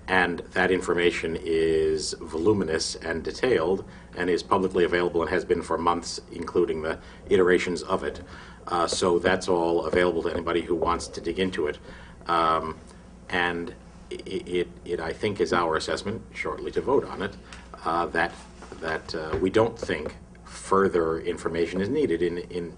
Speaker 1: and that information is voluminous and detailed and is publicly available and has been for months, including the iterations of it. So that's all available to anybody who wants to dig into it. And it I think, is our assessment, shortly to vote on it, that we don't think further information is needed in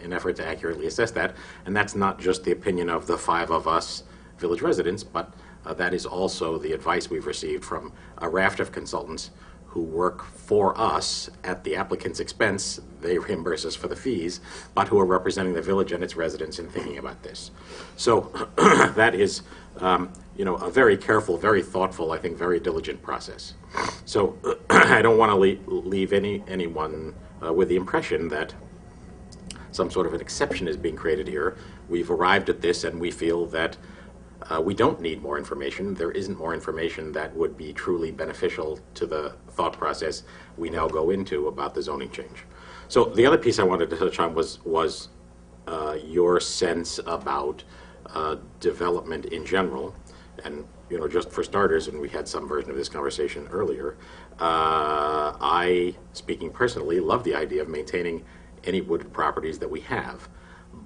Speaker 1: an effort to accurately assess that. And that's not just the opinion of the 5 of us village residents, but that is also the advice we've received from a raft of consultants who work for us at the applicant's expense. They reimburse us for the fees, but who are representing the village and its residents in thinking about this. So that is a very careful, very thoughtful, I think very diligent process. So I don't want to leave anyone with the impression that some sort of an exception is being created here. We've arrived at this, and we feel that we don't need more information. There isn't more information that would be truly beneficial to the thought process we now go into about the zoning change. So the other piece I wanted to touch on was your sense about development in general. And just for starters, and we had some version of this conversation earlier, I, speaking personally, love the idea of maintaining any wooded properties that we have,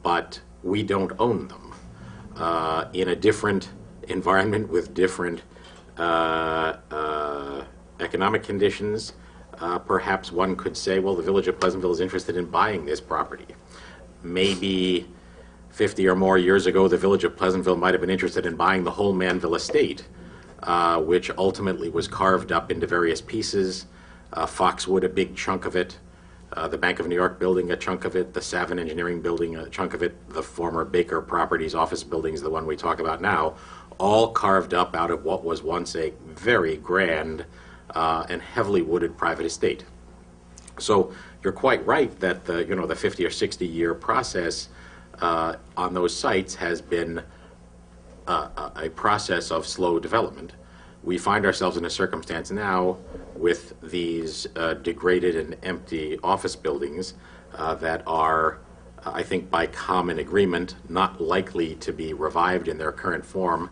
Speaker 1: but we don't own them. In a different environment with different economic conditions, perhaps one could say, well, the village of Pleasantville is interested in buying this property. Maybe 50 or more years ago, the village of Pleasantville might have been interested in buying the whole Manville estate, which ultimately was carved up into various pieces. Foxwood, a big chunk of it, the Bank of New York building, a chunk of it, the Savin Engineering building, a chunk of it, the former Baker Properties office buildings, the one we talk about now, all carved up out of what was once a very grand and heavily wooded private estate. So you're quite right that the 50 or 60 year process on those sites has been a process of slow development. We find ourselves in a circumstance now with these degraded and empty office buildings that are, I think by common agreement, not likely to be revived in their current form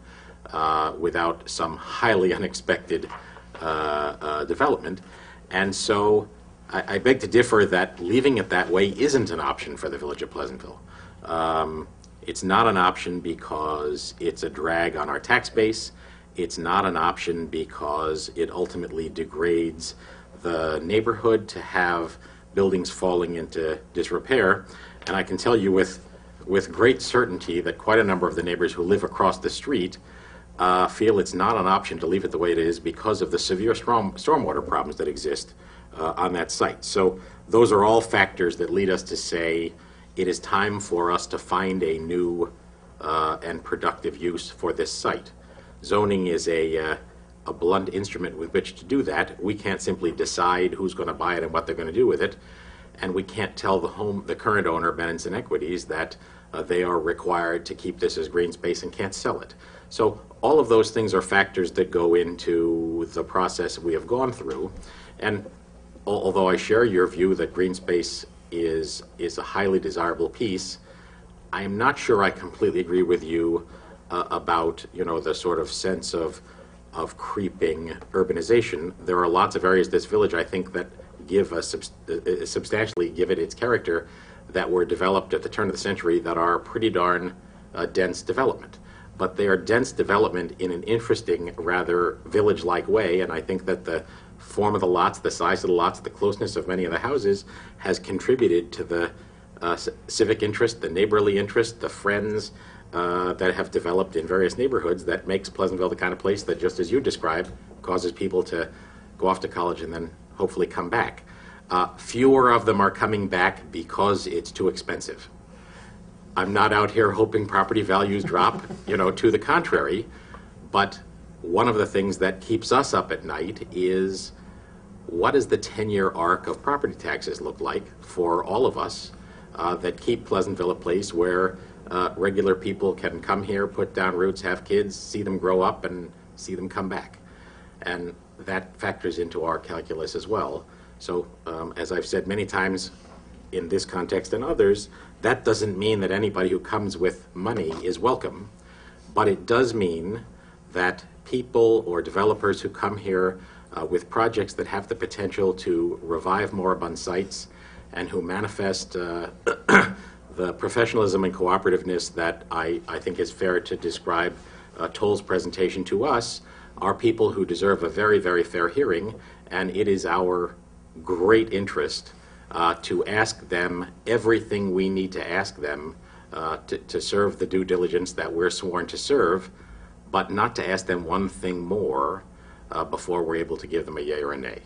Speaker 1: without some highly unexpected development. And so I beg to differ that leaving it that way isn't an option for the village of Pleasantville. It's not an option because it's a drag on our tax base. It's not an option because it ultimately degrades the neighborhood to have buildings falling into disrepair. And I can tell you with great certainty that quite a number of the neighbors who live across the street feel it's not an option to leave it the way it is because of the severe stormwater problems that exist on that site. So those are all factors that lead us to say it is time for us to find a new and productive use for this site. Zoning is a blunt instrument with which to do that. We can't simply decide who's going to buy it and what they're going to do with it, and we can't tell the current owner, Benenson Equities, that they are required to keep this as green space and can't sell it. So all of those things are factors that go into the process we have gone through. And although I share your view that green space is a highly desirable piece, I'm not sure I completely agree with you about, the sort of sense of creeping urbanization. There are lots of areas of this village, I think, that give substantially give it its character, that were developed at the turn of the century, that are pretty darn dense development. But they are dense development in an interesting, rather village-like way, and I think that the form of the lots, the size of the lots, the closeness of many of the houses has contributed to the civic interest, the neighborly interest, the friends that have developed in various neighborhoods that makes Pleasantville the kind of place that, just as you described, causes people to go off to college and then hopefully come back. Fewer of them are coming back because it's too expensive. I'm not out here hoping property values drop, to the contrary, but one of the things that keeps us up at night is, what does the 10-year arc of property taxes look like for all of us that keep Pleasantville a place where regular people can come here, put down roots, have kids, see them grow up, and see them come back. And that factors into our calculus as well. So, as I've said many times in this context and others, that doesn't mean that anybody who comes with money is welcome, but it does mean that people or developers who come here with projects that have the potential to revive moribund sites and who manifest the professionalism and cooperativeness that I think is fair to describe Toll's presentation to us, are people who deserve a very, very fair hearing, and it is our great interest to ask them everything we need to ask them to serve the due diligence that we're sworn to serve, but not to ask them one thing more before we're able to give them a yay or a nay.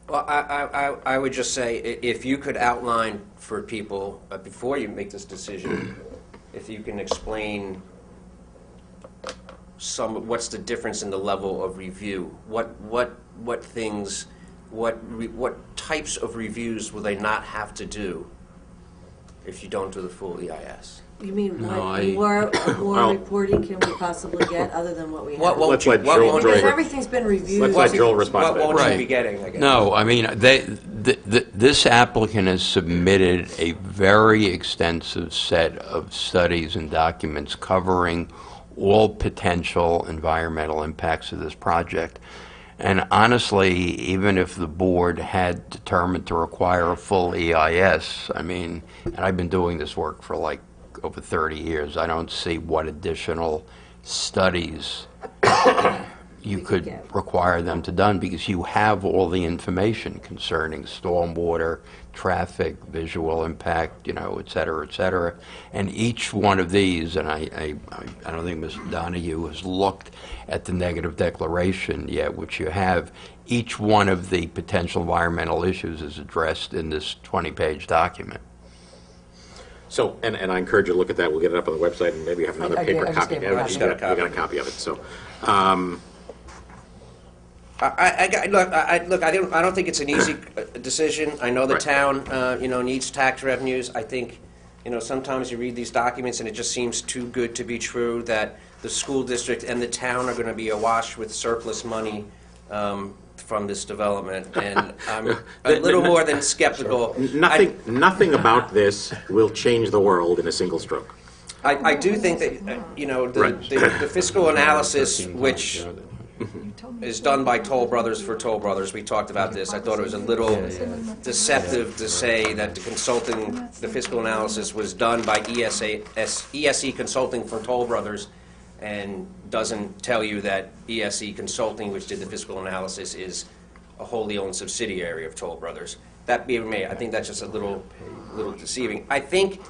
Speaker 10: Well, I would just say, if you could outline for people, before you make this decision, if you can explain what's the difference in the level of review? What things, what types of reviews will they not have to do if you don't do the full EIS?
Speaker 4: You mean
Speaker 1: No,
Speaker 4: what more reporting can we possibly get other than what we have?
Speaker 10: What won't
Speaker 1: Let's
Speaker 10: you,
Speaker 1: let
Speaker 10: what
Speaker 1: Joel
Speaker 10: won't
Speaker 4: Because
Speaker 10: you,
Speaker 4: everything's been reviewed.
Speaker 1: Let's let Joel respond
Speaker 10: what
Speaker 1: to that.
Speaker 10: won't you
Speaker 7: Right.
Speaker 10: be getting, I guess?
Speaker 7: No, I mean, this applicant has submitted a very extensive set of studies and documents covering all potential environmental impacts of this project. And honestly, even if the board had determined to require a full EIS, I mean, and I've been doing this work for like over 30 years, I don't see what additional studies you could require them to done, because you have all the information concerning stormwater, traffic, visual impact, et cetera, et cetera. And each one of these, and I don't think Ms. Donahue has looked at the negative declaration yet, which you have, each one of the potential environmental issues is addressed in this 20-page document.
Speaker 1: So, and I encourage you to look at that. We'll get it up on the website, and maybe have another
Speaker 2: I
Speaker 1: paper
Speaker 2: just
Speaker 1: copy.
Speaker 2: gave it a
Speaker 1: Yeah,
Speaker 2: copy.
Speaker 1: we got a copy of it. So,
Speaker 10: Look, I don't think it's an easy decision. I know the
Speaker 1: Right.
Speaker 10: town, needs tax revenues. I think, sometimes you read these documents and it just seems too good to be true that the school district and the town are going to be awash with surplus money from this development. And I'm a little more than skeptical.
Speaker 1: nothing about this will change the world in a single stroke.
Speaker 10: I do think that, the fiscal analysis, which is done by Toll Brothers for Toll Brothers. We talked about this. I thought it was a little deceptive to say that the fiscal analysis was done by ESE Consulting for Toll Brothers, and doesn't tell you that ESE Consulting, which did the fiscal analysis, is a wholly owned subsidiary of Toll Brothers. That being made, I think that's just a little deceiving. I think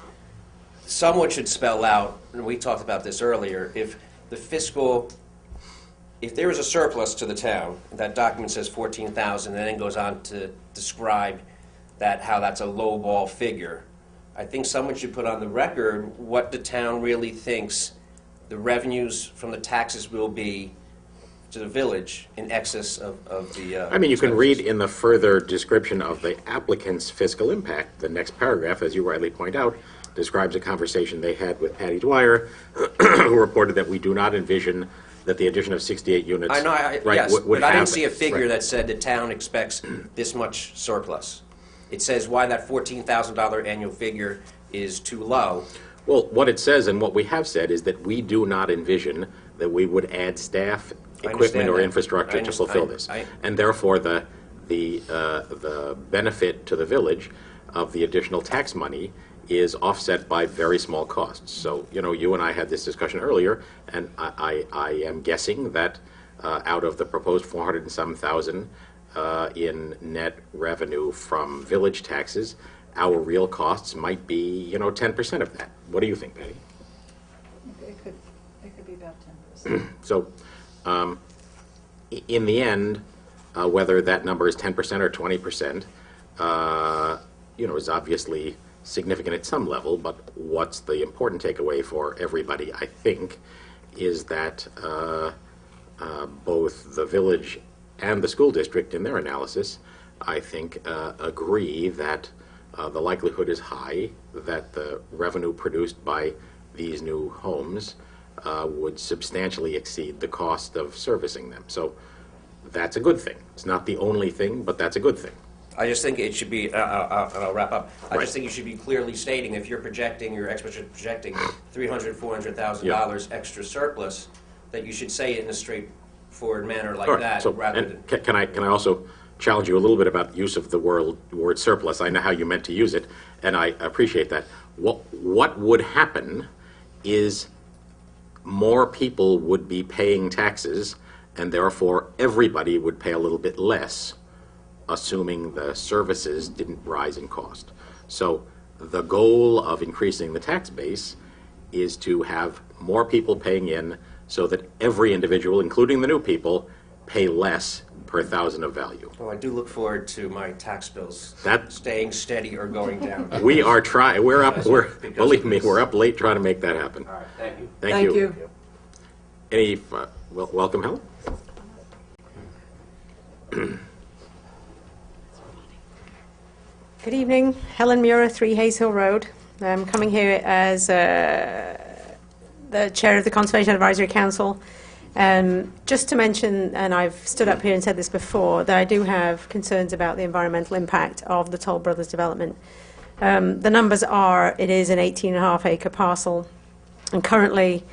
Speaker 10: someone should spell out, and we talked about this earlier, if the fiscal if there is a surplus to the town, that document says 14,000, and then goes on to describe that, how that's a lowball figure, I think someone should put on the record what the town really thinks the revenues from the taxes will be to the village in excess of the...
Speaker 1: I mean, you can
Speaker 10: expenses.
Speaker 1: read in the further description of the applicant's fiscal impact, the next paragraph, as you rightly point out, describes a conversation they had with Patty Dwyer, who reported that we do not envision that the addition of 68 units...
Speaker 10: I know,
Speaker 1: right,
Speaker 10: yes,
Speaker 1: would
Speaker 10: but I didn't
Speaker 1: have-
Speaker 10: see a figure
Speaker 1: right.
Speaker 10: that said the town expects this much surplus. It says why that $14,000 annual figure is too low.
Speaker 1: Well, what it says and what we have said is that we do not envision that we would add staff,
Speaker 10: I
Speaker 1: equipment,
Speaker 10: understand
Speaker 1: or
Speaker 10: that.
Speaker 1: infrastructure
Speaker 10: I
Speaker 1: to fulfill
Speaker 10: understand.
Speaker 1: this. And therefore, the benefit to the village of the additional tax money is offset by very small costs. So, you know, you and I had this discussion earlier, and I am guessing that out of the proposed 400 and some thousand in net revenue from village taxes, our real costs might be, you know, 10% of that. What do you think, Patty?
Speaker 5: It could be about 10%.
Speaker 1: So, in the end, whether that number is 10% or 20%, you know, is obviously significant at some level, but what's the important takeaway for everybody, I think, is that both the village and the school district, in their analysis, I think, agree that the likelihood is high that the revenue produced by these new homes would substantially exceed the cost of servicing them. So that's a good thing. It's not the only thing, but that's a good thing.
Speaker 10: I just think it should be, and I'll wrap up, I
Speaker 1: Right.
Speaker 10: just think you should be clearly stating, if you're projecting, your experts are projecting $300,000, $400,000 extra surplus, that you should say it in a straightforward manner like
Speaker 1: All right,
Speaker 10: that,
Speaker 1: so,
Speaker 10: rather
Speaker 1: and
Speaker 10: than...
Speaker 1: can I also challenge you a little bit about the use of the word surplus? I know how you meant to use it, and I appreciate that. What would happen is more people would be paying taxes, and therefore everybody would pay a little bit less, assuming the services didn't rise in cost. So the goal of increasing the tax base is to have more people paying in so that every individual, including the new people, pay less per thousand of value.
Speaker 10: Well, I do look forward to my tax bills
Speaker 1: That-
Speaker 10: staying steady or going down.
Speaker 1: We are trying,
Speaker 10: Because
Speaker 1: believe
Speaker 10: of
Speaker 1: me,
Speaker 10: this.
Speaker 1: we're up late trying to make that happen.
Speaker 10: All right, thank you.
Speaker 1: Thank you. Any, welcome, Helen?
Speaker 11: Good evening, Helen Muir, 3 Hayes Hill Road. I'm coming here as the chair of the Conservation Advisory Council. Just to mention, and I've stood up here and said this before, that I do have concerns about the environmental impact of the Toll Brothers development. The numbers are, it is an 18.5 acre parcel, and currently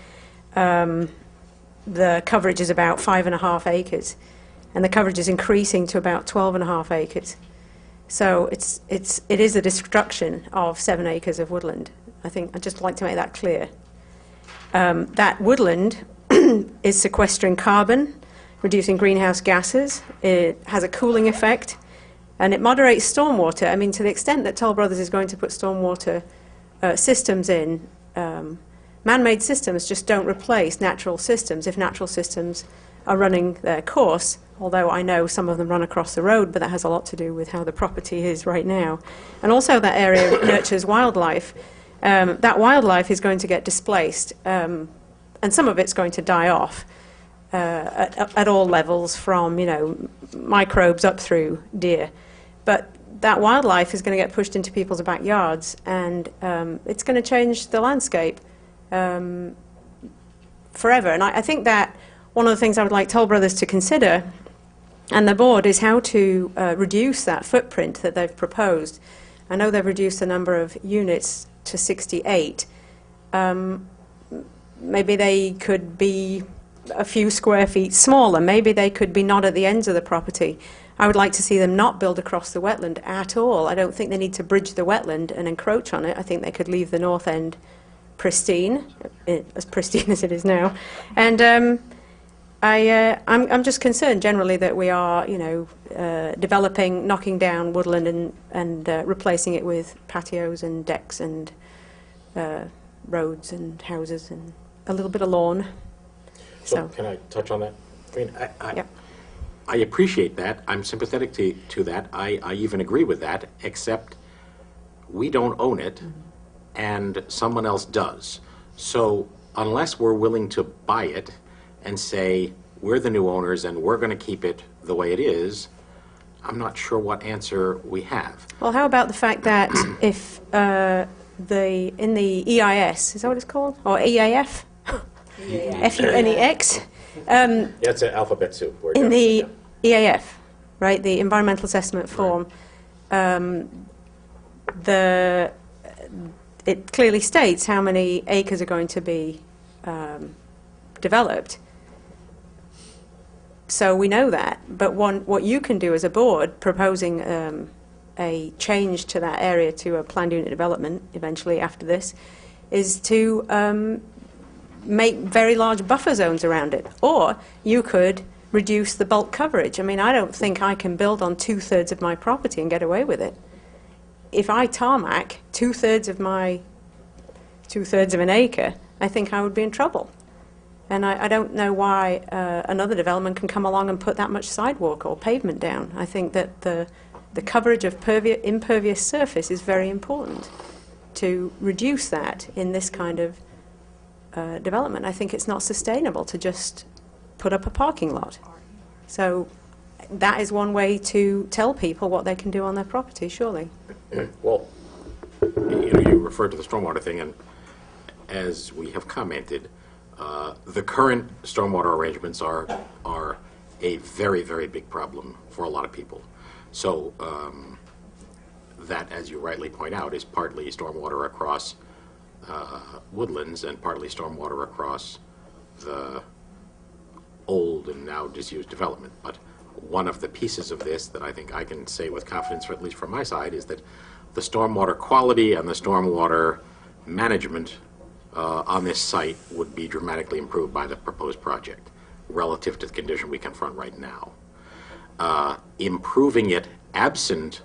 Speaker 11: the coverage is about 5.5 acres, and the coverage is increasing to about 12.5 acres. So it is a destruction of 7 acres of woodland. I think I'd just like to make that clear. That woodland is sequestering carbon, reducing greenhouse gases. It has a cooling effect, and it moderates stormwater. I mean, to the extent that Toll Brothers is going to put stormwater systems in, man-made systems just don't replace natural systems if natural systems are running their course, although I know some of them run across the road, but that has a lot to do with how the property is right now. And also that area nurtures wildlife. That wildlife is going to get displaced, and some of it's going to die off at all levels, from, you know, microbes up through deer. But that wildlife is going to get pushed into people's backyards, and it's going to change the landscape forever. And I think that one of the things I would like Toll Brothers to consider, and the board, is how to reduce that footprint that they've proposed. I know they've reduced the number of units to 68. Maybe they could be a few square feet smaller. Maybe they could be not at the ends of the property. I would like to see them not build across the wetland at all. I don't think they need to bridge the wetland and encroach on it. I think they could leave the north end pristine, as pristine as it is now. And I'm just concerned generally that we are, you know, developing, knocking down woodland and replacing it with patios and decks and roads and houses and a little bit of lawn.
Speaker 1: So can I touch on that? I mean,
Speaker 11: Yep.
Speaker 1: I appreciate that. I'm sympathetic to that. I even agree with that, except we don't own it, and someone else does. So unless we're willing to buy it and say, we're the new owners and we're going to keep it the way it is, I'm not sure what answer we have.
Speaker 11: Well, how about the fact that if in the EIS, is that what it's called? Or EAF? FUNEX?
Speaker 1: It's an alphabet soup.
Speaker 11: In the EAF, right, the environmental assessment form, it clearly states how many acres are going to be developed. So we know that. But what you can do as a board, proposing a change to that area to a planned unit development eventually after this, is to make very large buffer zones around it. Or you could reduce the bulk coverage. I mean, I don't think I can build on 2/3 of my property and get away with it. If I tarmac 2/3 of an acre, I think I would be in trouble. And I don't know why another development can come along and put that much sidewalk or pavement down. I think that the coverage of impervious surface is very important to reduce that in this kind of development. I think it's not sustainable to just put up a parking lot. So that is one way to tell people what they can do on their property, surely.
Speaker 1: Well, you referred to the stormwater thing, and as we have commented, the current stormwater arrangements are a very, very big problem for a lot of people. So that, as you rightly point out, is partly stormwater across woodlands and partly stormwater across the old and now disused development. But one of the pieces of this that I think I can say with confidence, or at least from my side, is that the stormwater quality and the stormwater management on this site would be dramatically improved by the proposed project relative to the condition we confront right now. Improving it absent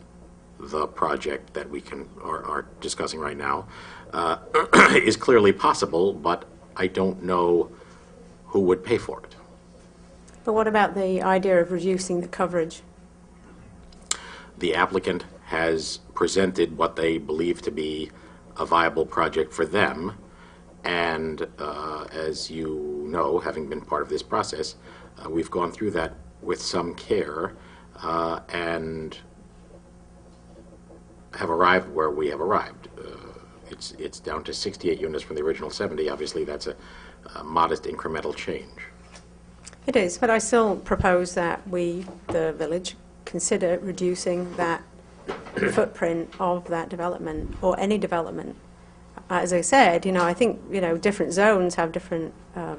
Speaker 1: the project that we are discussing right now is clearly possible, but I don't know who would pay for it.
Speaker 11: But what about the idea of reducing the coverage?
Speaker 1: The applicant has presented what they believe to be a viable project for them, and as you know, having been part of this process, we've gone through that with some care and have arrived where we have arrived. It's down to 68 units from the original 70. Obviously, that's a modest incremental change.
Speaker 11: It is, but I still propose that we, the village, consider reducing that footprint of that development, or any development. As I said, I think, different zones have different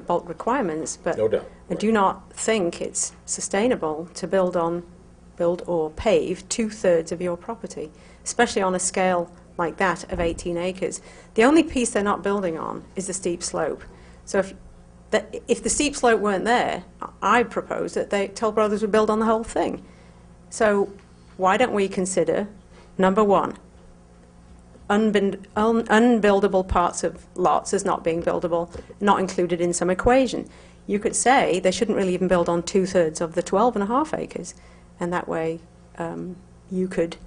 Speaker 11: bulk requirements, but
Speaker 1: No doubt.
Speaker 11: I do not think it's sustainable to build or pave 2/3 of your property, especially on a scale like that of 18 acres. The only piece they're not building on is the steep slope. So if the steep slope weren't there, I propose that Toll Brothers would build on the whole thing. So why don't we consider, number one, unbuildable parts of lots as not being buildable, not included in some equation. You could say they shouldn't really even build on 2/3 of the 12.5 acres, and that way you could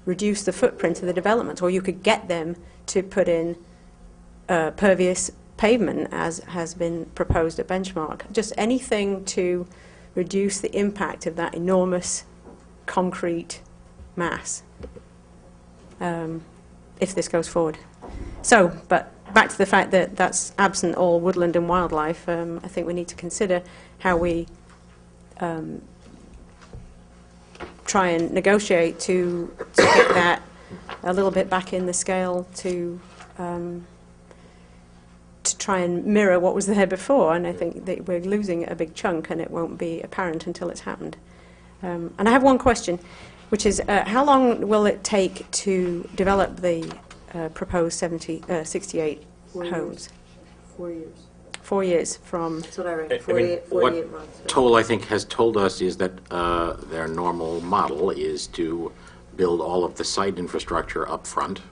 Speaker 11: reduce the footprint of the development, or you could get them to put in pervious pavement, as has been proposed at Benchmark. Just anything to reduce the impact of that enormous concrete mass, if this goes forward. So, but back to the fact that that's absent all woodland and wildlife, I think we need to consider how we try and negotiate to get that a little bit back in the scale to try and mirror what was there before. And I think that we're losing a big chunk, and it won't be apparent until it's happened. And I have one question, which is how long will it take to develop the proposed 68 homes?
Speaker 4: 4 years.
Speaker 11: 4 years from...
Speaker 4: That's what I read,
Speaker 1: I mean,
Speaker 4: 48
Speaker 1: what
Speaker 4: months.
Speaker 1: Toll, I think, has told us is that their normal model is to build all of the site infrastructure up front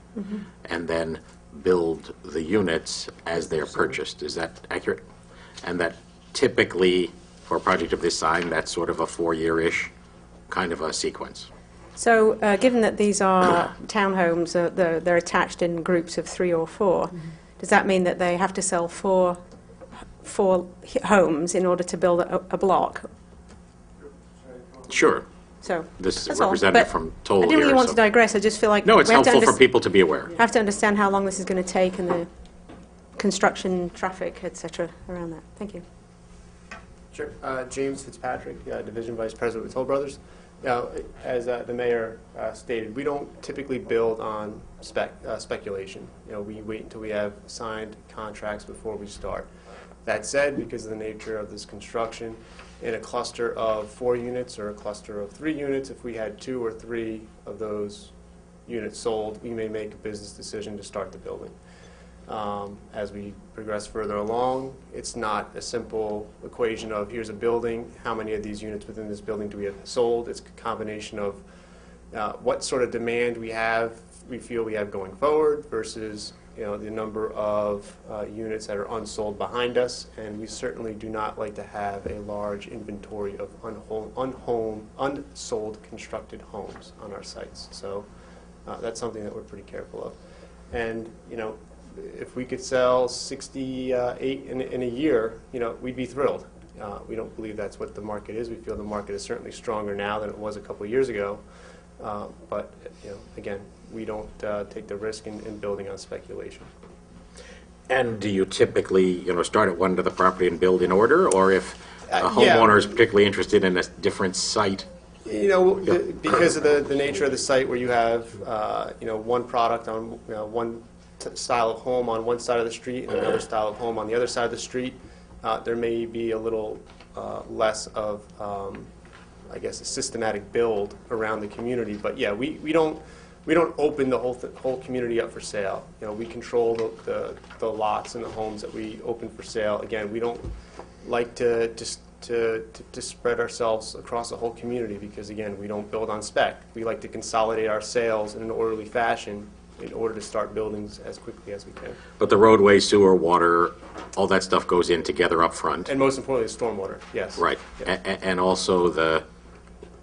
Speaker 1: and then build the units as they're purchased. Is that accurate? And that typically for a project of this size, that's sort of a 4-year-ish kind of a sequence.
Speaker 11: So, given that these are townhomes, they're attached in groups of 3 or 4, does that mean that they have to sell four homes in order to build a block?
Speaker 1: Sure.
Speaker 11: So
Speaker 1: This is
Speaker 11: that's
Speaker 1: a
Speaker 11: all.
Speaker 1: representative
Speaker 11: But
Speaker 1: from Toll
Speaker 11: I didn't really
Speaker 1: here,
Speaker 11: want
Speaker 1: so-
Speaker 11: to digress. I just feel like
Speaker 1: No, it's
Speaker 11: we have to
Speaker 1: helpful for people to be aware.
Speaker 11: have to understand how long this is going to take and the construction, traffic, etc. around that. Thank you.
Speaker 12: Sure. James Fitzpatrick, Division Vice President with Toll Brothers. Now, as the mayor stated, we don't typically build on speculation. We wait until we have signed contracts before we start. That said, because of the nature of this construction, in a cluster of 4 units or a cluster of 3 units, if we had 2 or 3 of those units sold, we may make a business decision to start the building. As we progress further along, it's not a simple equation of here's a building, how many of these units within this building do we have sold? It's a combination of what sort of demand we feel we have going forward versus the number of units that are unsold behind us, and we certainly do not like to have a large inventory of unsold constructed homes on our sites. So that's something that we're pretty careful of. And if we could sell 68 in a year, we'd be thrilled. We don't believe that's what the market is. We feel the market is certainly stronger now than it was a couple of years ago. But again, we don't take the risk in building on speculation.
Speaker 1: And do you typically, start at one end of the property and build in order, or if a homeowner is particularly interested in a different site?
Speaker 12: Because of the nature of the site, where you have one product on one style of home on one side of the street and another style of home on the other side of the street, there may be a little less of I guess a systematic build around the community. But yeah, we don't open the whole community up for sale. We control the lots and the homes that we open for sale. Again, we don't like to spread ourselves across the whole community because, again, we don't build on spec. We like to consolidate our sales in an orderly fashion in order to start buildings as quickly as we can.
Speaker 1: But the roadway, sewer, water, all that stuff goes in together up front.
Speaker 12: And most importantly, stormwater, yes.
Speaker 1: Right.
Speaker 12: Yes.
Speaker 1: And also the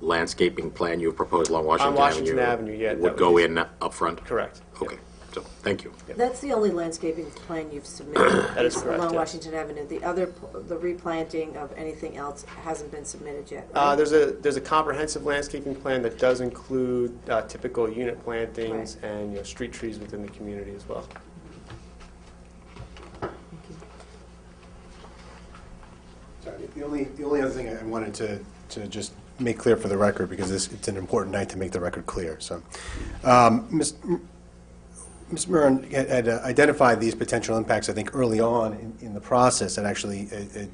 Speaker 1: landscaping plan you've proposed along Washington Avenue.
Speaker 12: On Washington Avenue, yeah.
Speaker 1: Would go in up front?
Speaker 12: Correct.
Speaker 1: Okay. So, thank you.
Speaker 4: That's the only landscaping plan you've submitted.
Speaker 12: That is correct,
Speaker 4: Along
Speaker 12: yes.
Speaker 4: Washington Avenue. The replanting of anything else hasn't been submitted yet, right?
Speaker 12: There's a comprehensive landscaping plan that does include typical unit plantings
Speaker 4: Right.
Speaker 12: and street trees within the community as well.
Speaker 8: Sorry, the only other thing I wanted to just make clear for the record, because it's an important night to make the record clear. So, Mr. Murren had identified these potential impacts, I think, early on in the process, and actually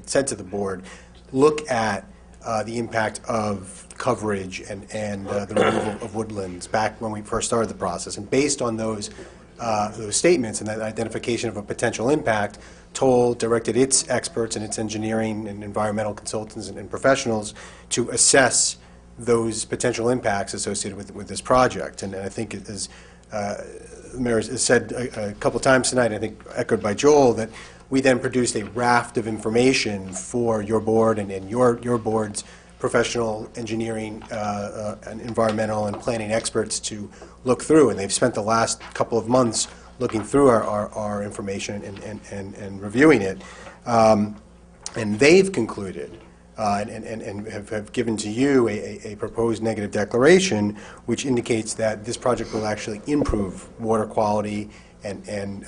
Speaker 8: said to the board, look at the impact of coverage and the removal of woodlands back when we first started the process. And based on those statements and that identification of a potential impact, Toll directed its experts and its engineering and environmental consultants and professionals to assess those potential impacts associated with this project. And I think, as the Mayor has said a couple times tonight, I think echoed by Joel, that we then produced a raft of information for your board and your board's professional engineering and environmental and planning experts to look through. And they've spent the last couple of months looking through our information and reviewing it. And they've concluded and have given to you a proposed negative declaration, which indicates that this project will actually improve water quality and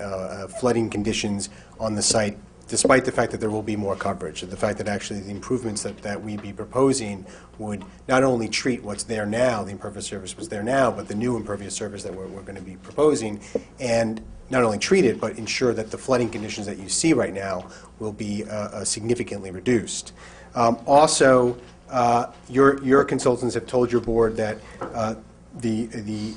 Speaker 8: flooding conditions on the site, despite the fact that there will be more coverage. The fact that actually the improvements that we'd be proposing would not only treat what's there now, the impervious surface was there now, but the new impervious surface that we're going to be proposing, and not only treat it, but ensure that the flooding conditions that you see right now will be significantly reduced. Also, your consultants have told your board that the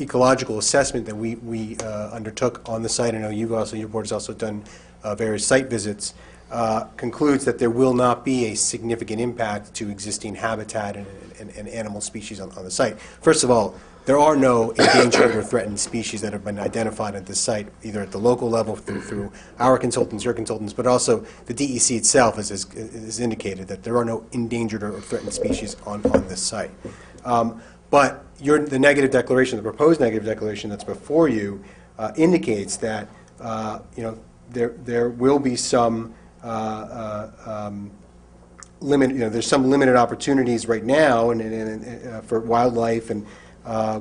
Speaker 8: ecological assessment that we undertook on the site, I know your board has also done various site visits, concludes that there will not be a significant impact to existing habitat and animal species on the site. First of all, there are no endangered or threatened species that have been identified at the site, either at the local level through our consultants, your consultants, but also the DEC itself has indicated that there are no endangered or threatened species on this site. But the negative declaration, the proposed negative declaration that's before you, indicates that there will be some there's some limited opportunities right now for wildlife and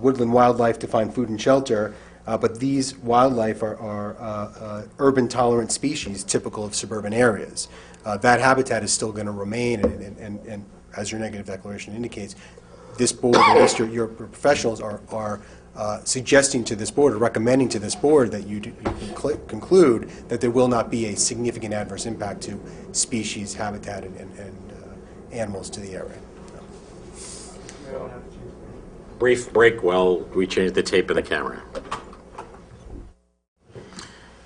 Speaker 8: woodland wildlife to find food and shelter, but these wildlife are urban tolerant species typical of suburban areas. That habitat is still going to remain, and as your negative declaration indicates, this board, at least your professionals, are suggesting to this board, or recommending to this board, that you conclude that there will not be a significant adverse impact to species, habitat, and animals to the area.
Speaker 1: Brief break while we change the tape and the camera.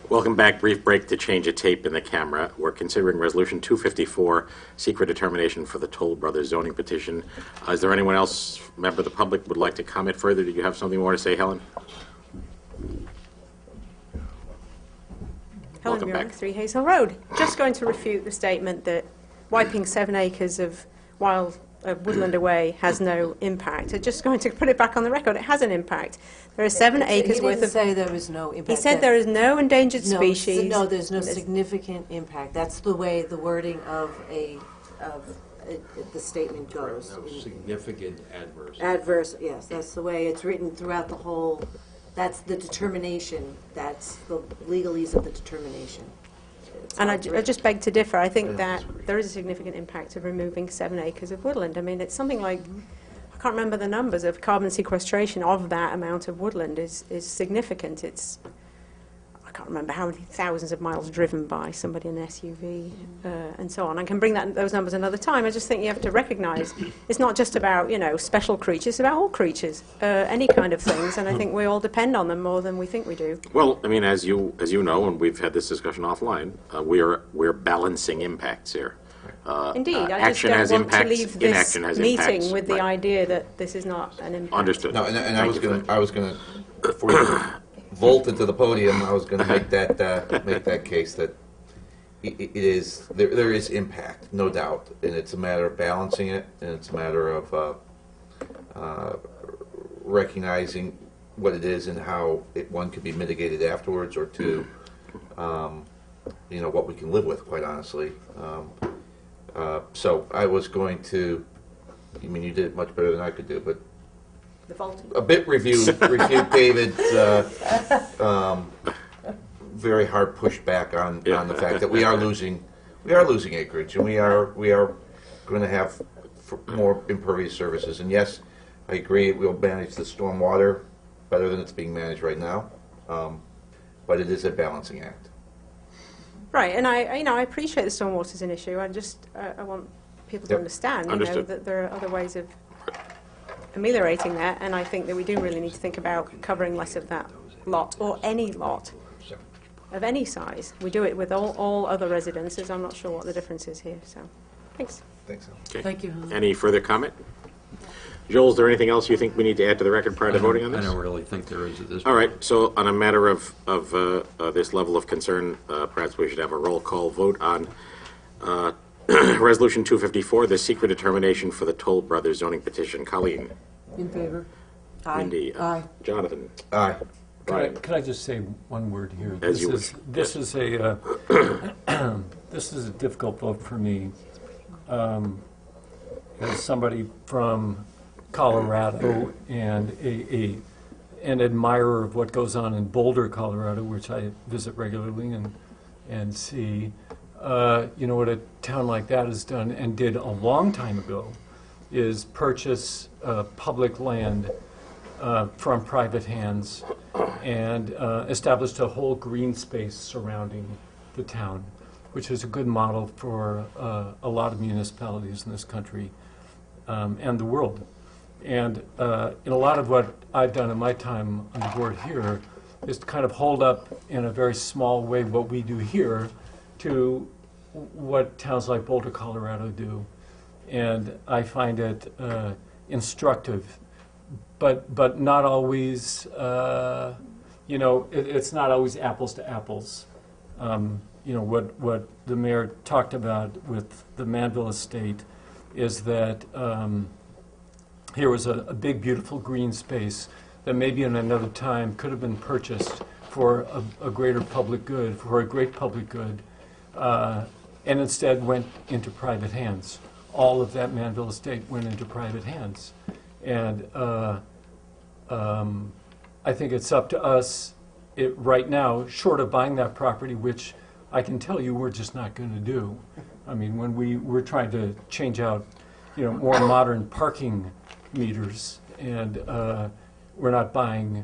Speaker 1: Welcome back. Brief break to change a tape in the camera. We're considering Resolution 254, secret determination for the Toll Brothers Zoning Petition. Is there anyone else, member of the public, would like to comment further? Do you have something more to say, Helen?
Speaker 11: Helen
Speaker 1: Welcome
Speaker 11: Muir,
Speaker 1: back.
Speaker 11: 3 Hazel Road. Just going to refute the statement that wiping 7 acres of woodland away has no impact. I'm just going to put it back on the record. It has an impact. There are 7 acres worth of...
Speaker 4: He didn't say there was no impact.
Speaker 11: He said there is no endangered
Speaker 4: No,
Speaker 11: species.
Speaker 4: No, there's no significant impact. That's the way the wording of the statement goes.
Speaker 7: Significant adverse.
Speaker 4: Adverse, yes, that's the way it's written throughout the whole, that's the determination, that's the legalese of the determination.
Speaker 11: And I just beg to differ. I think that there is a significant impact of removing 7 acres of woodland. I mean, it's something like, I can't remember the numbers of carbon sequestration of that amount of woodland is significant. It's, I can't remember how many thousands of miles driven by somebody in an SUV and so on. I can bring those numbers another time. I just think you have to recognise it's not just about, special creatures, it's about all creatures, any kind of things, and I think we all depend on them more than we think we do.
Speaker 1: Well, I mean, as you know, and we've had this discussion offline, we're balancing impacts here.
Speaker 11: Indeed, I just
Speaker 1: action
Speaker 11: don't
Speaker 1: has
Speaker 11: want to
Speaker 1: impacts,
Speaker 11: leave this
Speaker 1: inaction has
Speaker 11: meeting
Speaker 1: impacts.
Speaker 11: with the
Speaker 1: Right.
Speaker 11: idea that this is not an impact.
Speaker 1: Understood.
Speaker 3: No, and I was
Speaker 1: Thank you
Speaker 3: going to, before you vaulted to the podium, I was going to make that case that there is impact, no doubt, and it's a matter of balancing it, and it's a matter of recognizing what it is and how one could be mitigated afterwards, or two, what we can live with, quite honestly. So I was going to, I mean, you did it much better than I could do, but
Speaker 11: The fault.
Speaker 3: a bit refute David's very hard pushback on the fact that we are losing acreage, and we are going to have more impervious surfaces. And yes, I agree, we'll manage the stormwater better than it's being managed right now, but it is a balancing act.
Speaker 11: Right, and I appreciate the stormwater is an issue. I want people to
Speaker 3: Yep.
Speaker 11: understand,
Speaker 1: Understood.
Speaker 11: that there are other ways of ameliorating that, and I think that we do really need to think about covering less of that lot, or any lot of any size. We do it with all other residences. I'm not sure what the difference is here, so thanks.
Speaker 3: Thanks, Al.
Speaker 1: Okay.
Speaker 2: Thank you, Helen.
Speaker 1: Any further comment? Joel, is there anything else you think we need to add to the record prior to voting on
Speaker 7: I
Speaker 1: this?
Speaker 7: don't really think there is at this point.
Speaker 1: All right, so on a matter of this level of concern, perhaps we should have a roll call vote on Resolution 254, the secret determination for the Toll Brothers Zoning Petition. Colleen?
Speaker 2: In favor?
Speaker 1: Mindy?
Speaker 2: Aye.
Speaker 1: Jonathan?
Speaker 3: Aye.
Speaker 1: Brian?
Speaker 6: Could I just say one word here?
Speaker 1: As you wish.
Speaker 6: This is a this is a difficult vote for me. As somebody from Colorado and an admirer of what goes on in Boulder, Colorado, which I visit regularly and see, what a town like that has done and did a long time ago is purchase public land from private hands and established a whole green space surrounding the town, which is a good model for a lot of municipalities in this country and the world. And in a lot of what I've done in my time on the board here is to kind of hold up in a very small way what we do here to what towns like Boulder, Colorado do, and I find it instructive, but not always, it's not always apples to apples. What the mayor talked about with the Manville estate is that here was a big, beautiful green space that maybe in another time could have been purchased for a greater public good, for a great public good, and instead went into private hands. All of that Manville estate went into private hands. And I think it's up to us right now, short of buying that property, which I can tell you we're just not going to do. I mean, when we're trying to change out, more modern parking meters, and we're not buying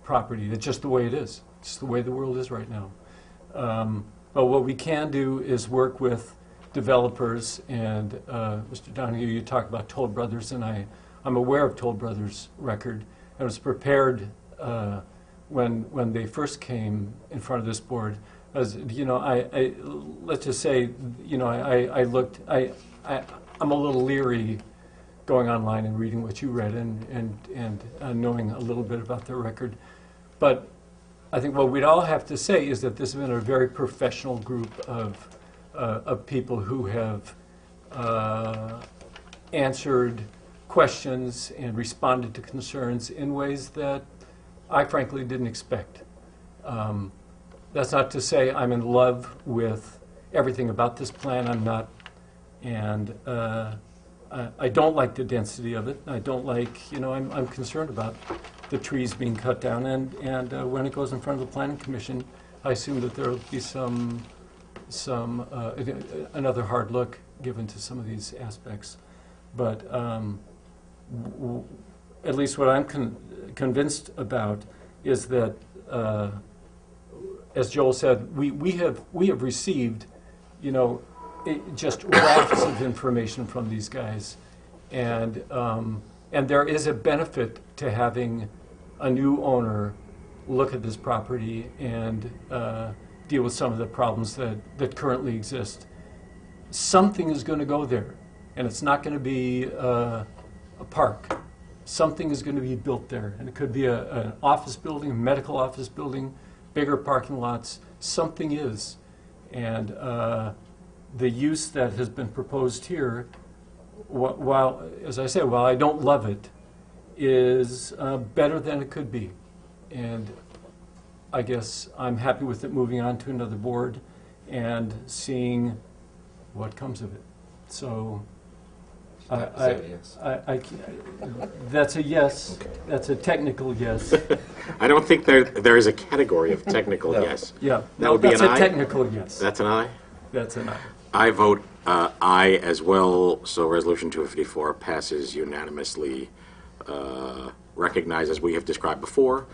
Speaker 6: property. It's just the way it is. It's just the way the world is right now. But what we can do is work with developers, and Mr. Donahue, you talked about Toll Brothers, and I'm aware of Toll Brothers' record. I was prepared when they first came in front of this board. As I let's just say, I'm a little leery going online and reading what you read and knowing a little bit about their record. But I think what we'd all have to say is that this has been a very professional group of people who have answered questions and responded to concerns in ways that I frankly didn't expect. That's not to say I'm in love with everything about this plan. I'm not. And I don't like the density of it. I don't like, I'm concerned about the trees being cut down. And when it goes in front of the Planning Commission, I assume that there will be another hard look given to some of these aspects. But at least what I'm convinced about is that, as Joel said, we have received, just rafts of information from these guys, and there is a benefit to having a new owner look at this property and deal with some of the problems that currently exist. Something is going to go there, and it's not going to be a park. Something is going to be built there, and it could be an office building, a medical office building, bigger parking lots. Something is, and the use that has been proposed here, while, as I say, while I don't love it, is better than it could be. And I guess I'm happy with it moving on to another board and seeing what comes of it. So that's a yes. Okay. That's a technical yes.
Speaker 1: I don't think there is a category of technical yes.
Speaker 6: Yeah.
Speaker 1: That would be an aye?
Speaker 6: That's a technical yes.
Speaker 1: That's an aye?
Speaker 6: That's an aye.
Speaker 1: I vote aye as well, so Resolution 254 passes unanimously. Recognized as we have described before,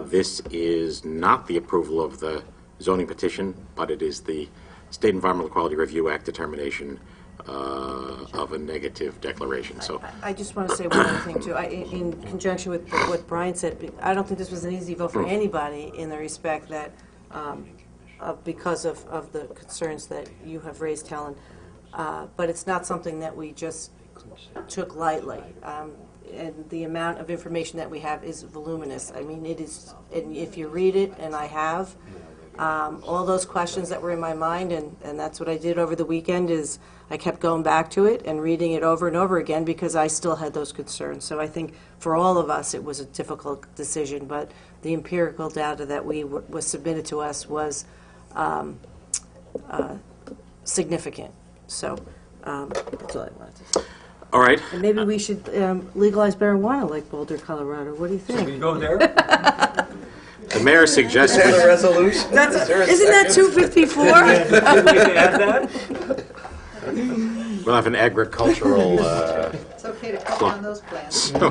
Speaker 1: this is not the approval of the zoning petition, but it is the State Environmental Quality Review Act determination of a negative declaration. So
Speaker 4: I just want to say one other thing, too. In conjunction with what Brian said, I don't think this was an easy vote for anybody in the respect that because of the concerns that you have raised, Helen. But it's not something that we just took lightly. And the amount of information that we have is voluminous. I mean, it is, and if you read it, and I have, all those questions that were in my mind, and that's what I did over the weekend, is I kept going back to it and reading it over and over again because I still had those concerns. So I think for all of us it was a difficult decision, but the empirical data that was submitted to us was significant. So that's all I wanted to say.
Speaker 1: all right.
Speaker 4: And maybe we should legalize marijuana like Boulder, Colorado. What do you think?
Speaker 6: We go there?
Speaker 1: The mayor suggests
Speaker 10: Is that a resolution?
Speaker 4: Isn't that 254?
Speaker 6: Would we add that?
Speaker 1: we'll have an agricultural.
Speaker 5: It's okay to cut down those plans.
Speaker 1: So,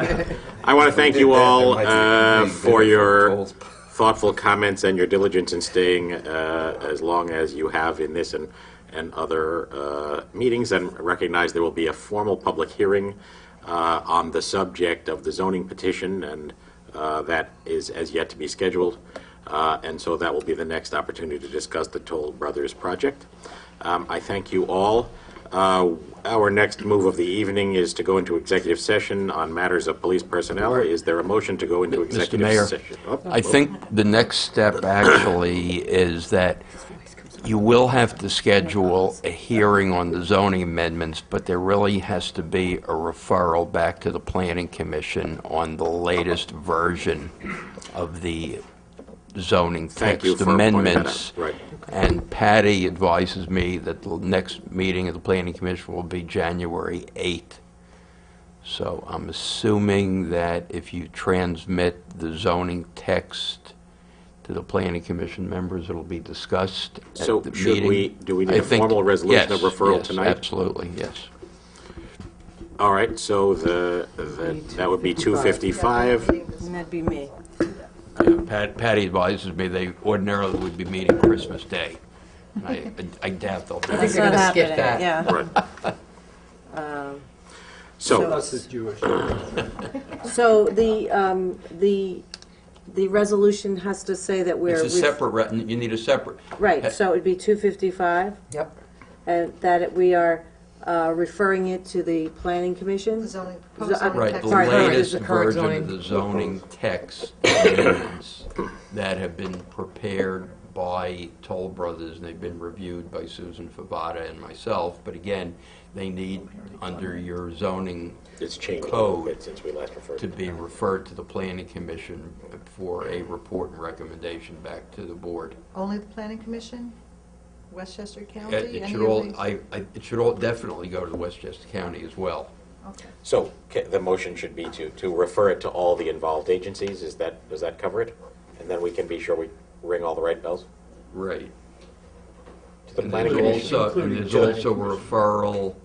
Speaker 1: I want to thank you all for your thoughtful comments and your diligence in staying as long as you have in this and other meetings, and recognize there will be a formal public hearing on the subject of the zoning petition, and that is as yet to be scheduled. And so that will be the next opportunity to discuss the Toll Brothers project. I thank you all. Our next move of the evening is to go into executive session on matters of police personnel. Is there a motion to go into
Speaker 7: Mr.
Speaker 1: executive
Speaker 7: Mayor,
Speaker 1: session?
Speaker 7: I think the next step actually is that you will have to schedule a hearing on the zoning amendments, but there really has to be a referral back to the Planning Commission on the latest version of the zoning
Speaker 1: Thank you
Speaker 7: text
Speaker 1: for pointing that
Speaker 7: amendments.
Speaker 1: out. Right.
Speaker 7: And Patty advises me that the next meeting of the Planning Commission will be January 8th. So I'm assuming that if you transmit the zoning text to the Planning Commission members, it'll be discussed at
Speaker 1: So
Speaker 7: the
Speaker 1: should
Speaker 7: meeting.
Speaker 1: we, do we need
Speaker 7: I
Speaker 1: a
Speaker 7: think-
Speaker 1: formal resolution of
Speaker 7: yes,
Speaker 1: referral
Speaker 7: yes,
Speaker 1: tonight?
Speaker 7: Absolutely, yes.
Speaker 1: All right, so that would be 2:55.
Speaker 4: And that'd be me.
Speaker 7: Patty advises me they ordinarily would be meeting Christmas Day. I doubt they'll do
Speaker 2: I think
Speaker 4: That's
Speaker 7: that.
Speaker 2: they're
Speaker 4: not
Speaker 2: gonna skip
Speaker 4: happening,
Speaker 2: that.
Speaker 4: yeah.
Speaker 1: Right. So,
Speaker 6: Us as Jewish.
Speaker 4: So the resolution has to say that we're...
Speaker 7: It's a separate, you need a separate.
Speaker 4: Right, so it'd be 255,
Speaker 2: Yep.
Speaker 4: and that we are referring it to the Planning Commission?
Speaker 5: The zoning,
Speaker 4: Zo-
Speaker 5: proposed zoning
Speaker 7: Right,
Speaker 5: text.
Speaker 7: the
Speaker 4: Sorry,
Speaker 7: latest
Speaker 2: the current
Speaker 7: version
Speaker 2: zoning.
Speaker 7: of the zoning text amendments that have been prepared by Toll Brothers, and they've been reviewed by Susan Favada and myself, but again, they need, under your zoning
Speaker 1: it's changed a little
Speaker 7: code,
Speaker 1: bit since we last referred
Speaker 7: to
Speaker 1: to it.
Speaker 7: be referred to the Planning Commission for a report and recommendation back to the board.
Speaker 5: Only the planning commission, Westchester County?
Speaker 7: It
Speaker 5: any
Speaker 7: should
Speaker 5: of
Speaker 7: all,
Speaker 5: these?
Speaker 7: it should all definitely go to Westchester County as well.
Speaker 5: Okay.
Speaker 1: So the motion should be to refer it to all the involved agencies. Does that cover it? And then we can be sure we ring all the right bells?
Speaker 7: Right.
Speaker 1: To the
Speaker 7: And
Speaker 1: Planning
Speaker 7: there's
Speaker 1: Commission?
Speaker 7: also, and there's also a referral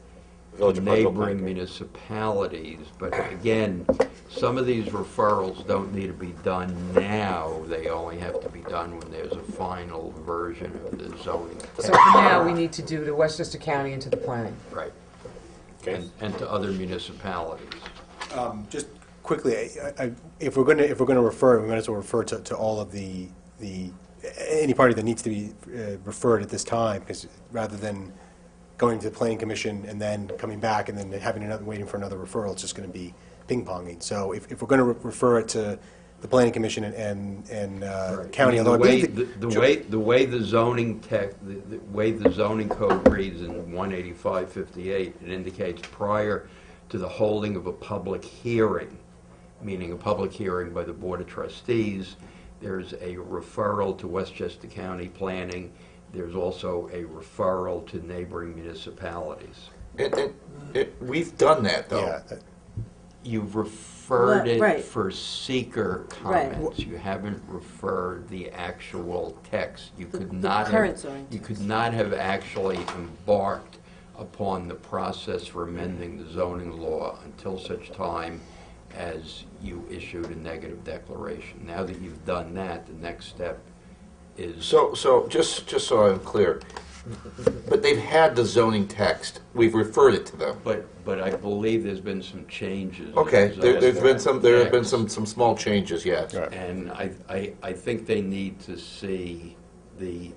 Speaker 1: Village
Speaker 7: to
Speaker 1: of Pleasantville
Speaker 7: neighboring
Speaker 1: Planning.
Speaker 7: municipalities. But again, some of these referrals don't need to be done now. They only have to be done when there's a final version of the zoning
Speaker 2: So
Speaker 7: text.
Speaker 2: for now, we need to do to Westchester County and to the planning.
Speaker 7: Right.
Speaker 1: Okay.
Speaker 7: And to other municipalities.
Speaker 8: Just quickly, if we're going to refer, we might as well refer to all of the any party that needs to be referred at this time, because rather than going to the Planning Commission and then coming back and then waiting for another referral, it's just going to be ping-ponging. So if we're going to refer it to the Planning Commission and county,
Speaker 7: I mean,
Speaker 8: although I believe
Speaker 7: the way the zoning the way the zoning code reads in 18558, it indicates prior to the holding of a public hearing, meaning a public hearing by the Board of Trustees, there's a referral to Westchester County Planning. There's also a referral to neighboring municipalities.
Speaker 3: We've done that, though.
Speaker 8: yeah,
Speaker 7: You've referred it
Speaker 4: Right.
Speaker 7: for seeker
Speaker 4: Right.
Speaker 7: comments. You haven't referred the actual text. You could not
Speaker 4: current
Speaker 7: have,
Speaker 4: zoning
Speaker 7: you
Speaker 4: text.
Speaker 7: could not have actually embarked upon the process for amending the zoning law until such time as you issued a negative declaration. Now that you've done that, the next step is...
Speaker 3: So just so I'm clear, but they've had the zoning text. We've referred it to them.
Speaker 7: But I believe there's been some changes. in
Speaker 3: Okay,
Speaker 7: the
Speaker 3: there
Speaker 7: zoning
Speaker 3: have been
Speaker 7: text.
Speaker 3: some small changes, yes.
Speaker 8: Right.
Speaker 7: And I think they need to see the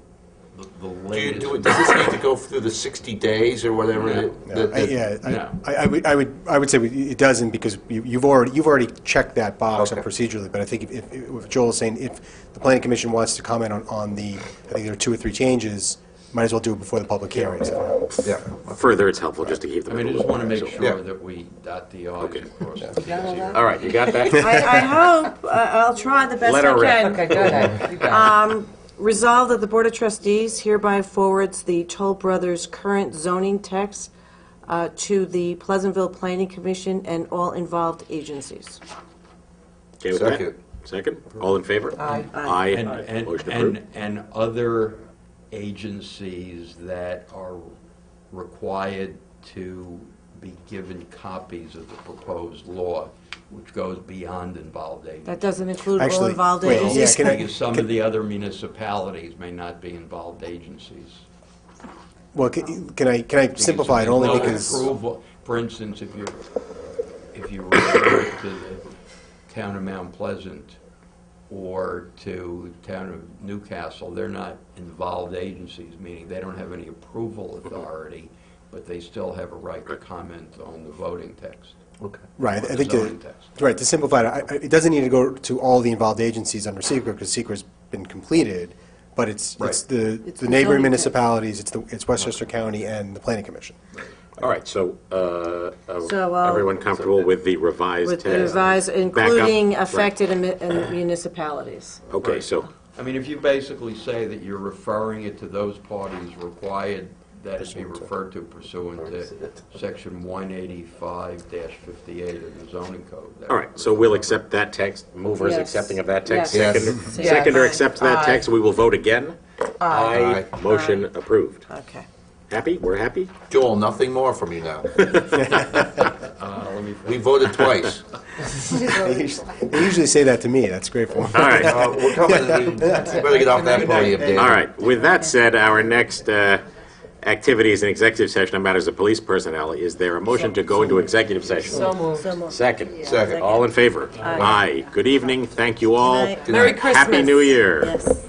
Speaker 3: Does
Speaker 7: latest.
Speaker 3: this need to go through the 60 days or whatever?
Speaker 7: No.
Speaker 8: I would say it doesn't, because you've already checked that box
Speaker 3: Okay.
Speaker 8: procedurally. But I think if Joel is saying if the Planning Commission wants to comment on the, I think there are 2 or 3 changes, might as well do it before the public hearing. So.
Speaker 3: Yeah.
Speaker 1: Further, it's helpful just to keep them.
Speaker 7: I mean, I
Speaker 1: in the
Speaker 7: just want to
Speaker 1: loop.
Speaker 7: make
Speaker 1: So-
Speaker 7: sure that we dot the i's
Speaker 1: Okay.
Speaker 7: and cross the
Speaker 2: You
Speaker 7: t's
Speaker 2: got all
Speaker 7: here.
Speaker 2: that?
Speaker 1: All right, you got that?
Speaker 4: I hope, I'll try the best
Speaker 1: Let her
Speaker 4: I
Speaker 1: rip.
Speaker 4: can.
Speaker 2: Okay, go ahead. You got it.
Speaker 4: Resolved that the Board of Trustees hereby forwards the Toll Brothers current zoning text to the Pleasantville Planning Commission and all involved agencies.
Speaker 1: Okay with that?
Speaker 3: Second.
Speaker 1: Second? All in favor?
Speaker 2: Aye.
Speaker 1: Aye. Motion approved.
Speaker 7: And other agencies that are required to be given copies of the proposed law, which goes beyond involved agencies.
Speaker 4: That doesn't include all
Speaker 8: Actually,
Speaker 4: involved
Speaker 8: wait,
Speaker 4: agencies?
Speaker 8: yeah,
Speaker 7: Because some of the other municipalities may not be involved agencies.
Speaker 8: Well, can I simplify it only
Speaker 7: Well,
Speaker 8: because...
Speaker 7: approval- For instance, if you refer it to the town of Mount Pleasant, or to the town of Newcastle, they're not involved agencies, meaning they don't have any approval authority, but they still have a right to comment on the voting text.
Speaker 3: Okay.
Speaker 8: Right,
Speaker 7: or
Speaker 8: I
Speaker 7: the
Speaker 8: think,
Speaker 7: zoning text.
Speaker 8: right, to simplify it, it doesn't need to go to all the involved agencies under SECR, because SECR's been completed, but it's
Speaker 7: Right.
Speaker 4: It's
Speaker 8: the
Speaker 4: the
Speaker 8: neighboring
Speaker 4: zoning
Speaker 8: municipalities, it's Westchester County and the Planning Commission.
Speaker 1: All right, so,
Speaker 4: So,
Speaker 1: everyone comfortable with the revised
Speaker 4: with
Speaker 1: text?
Speaker 4: the revised,
Speaker 1: Back up.
Speaker 4: including
Speaker 1: Right.
Speaker 4: affected municipalities.
Speaker 1: Okay,
Speaker 7: Right.
Speaker 1: so,
Speaker 7: I mean, if you basically say that you're referring it to those parties required that it be referred to pursuant to section 185-58 of the zoning code. that
Speaker 1: all right,
Speaker 7: would
Speaker 1: so we'll accept that text. Movers
Speaker 4: Yes.
Speaker 1: accepting of that text?
Speaker 4: Yes.
Speaker 1: Second-
Speaker 3: Yes.
Speaker 1: Seconder
Speaker 2: Yes.
Speaker 1: accepts that
Speaker 2: Aye.
Speaker 1: text. We will vote again. Aye.
Speaker 3: Aye.
Speaker 1: Motion approved.
Speaker 4: Okay.
Speaker 1: Happy? We're happy?
Speaker 3: Joel, nothing more from you now.
Speaker 7: Let me
Speaker 3: We voted twice.
Speaker 8: They usually say that to me, that's great for me.
Speaker 1: All right.
Speaker 3: We're coming, you better get off that podium, Dave.
Speaker 1: All right, with that said, our next activity is an executive session on matters of police personnel. Is there a motion to go into executive session?
Speaker 2: So moved.
Speaker 4: So moved.
Speaker 1: Second.
Speaker 3: Second.
Speaker 1: All in favor?
Speaker 4: Aye.
Speaker 1: Good evening, thank you all.
Speaker 4: Good night.
Speaker 2: Merry
Speaker 1: Happy
Speaker 2: Christmas.
Speaker 1: New Year.
Speaker 4: Yes.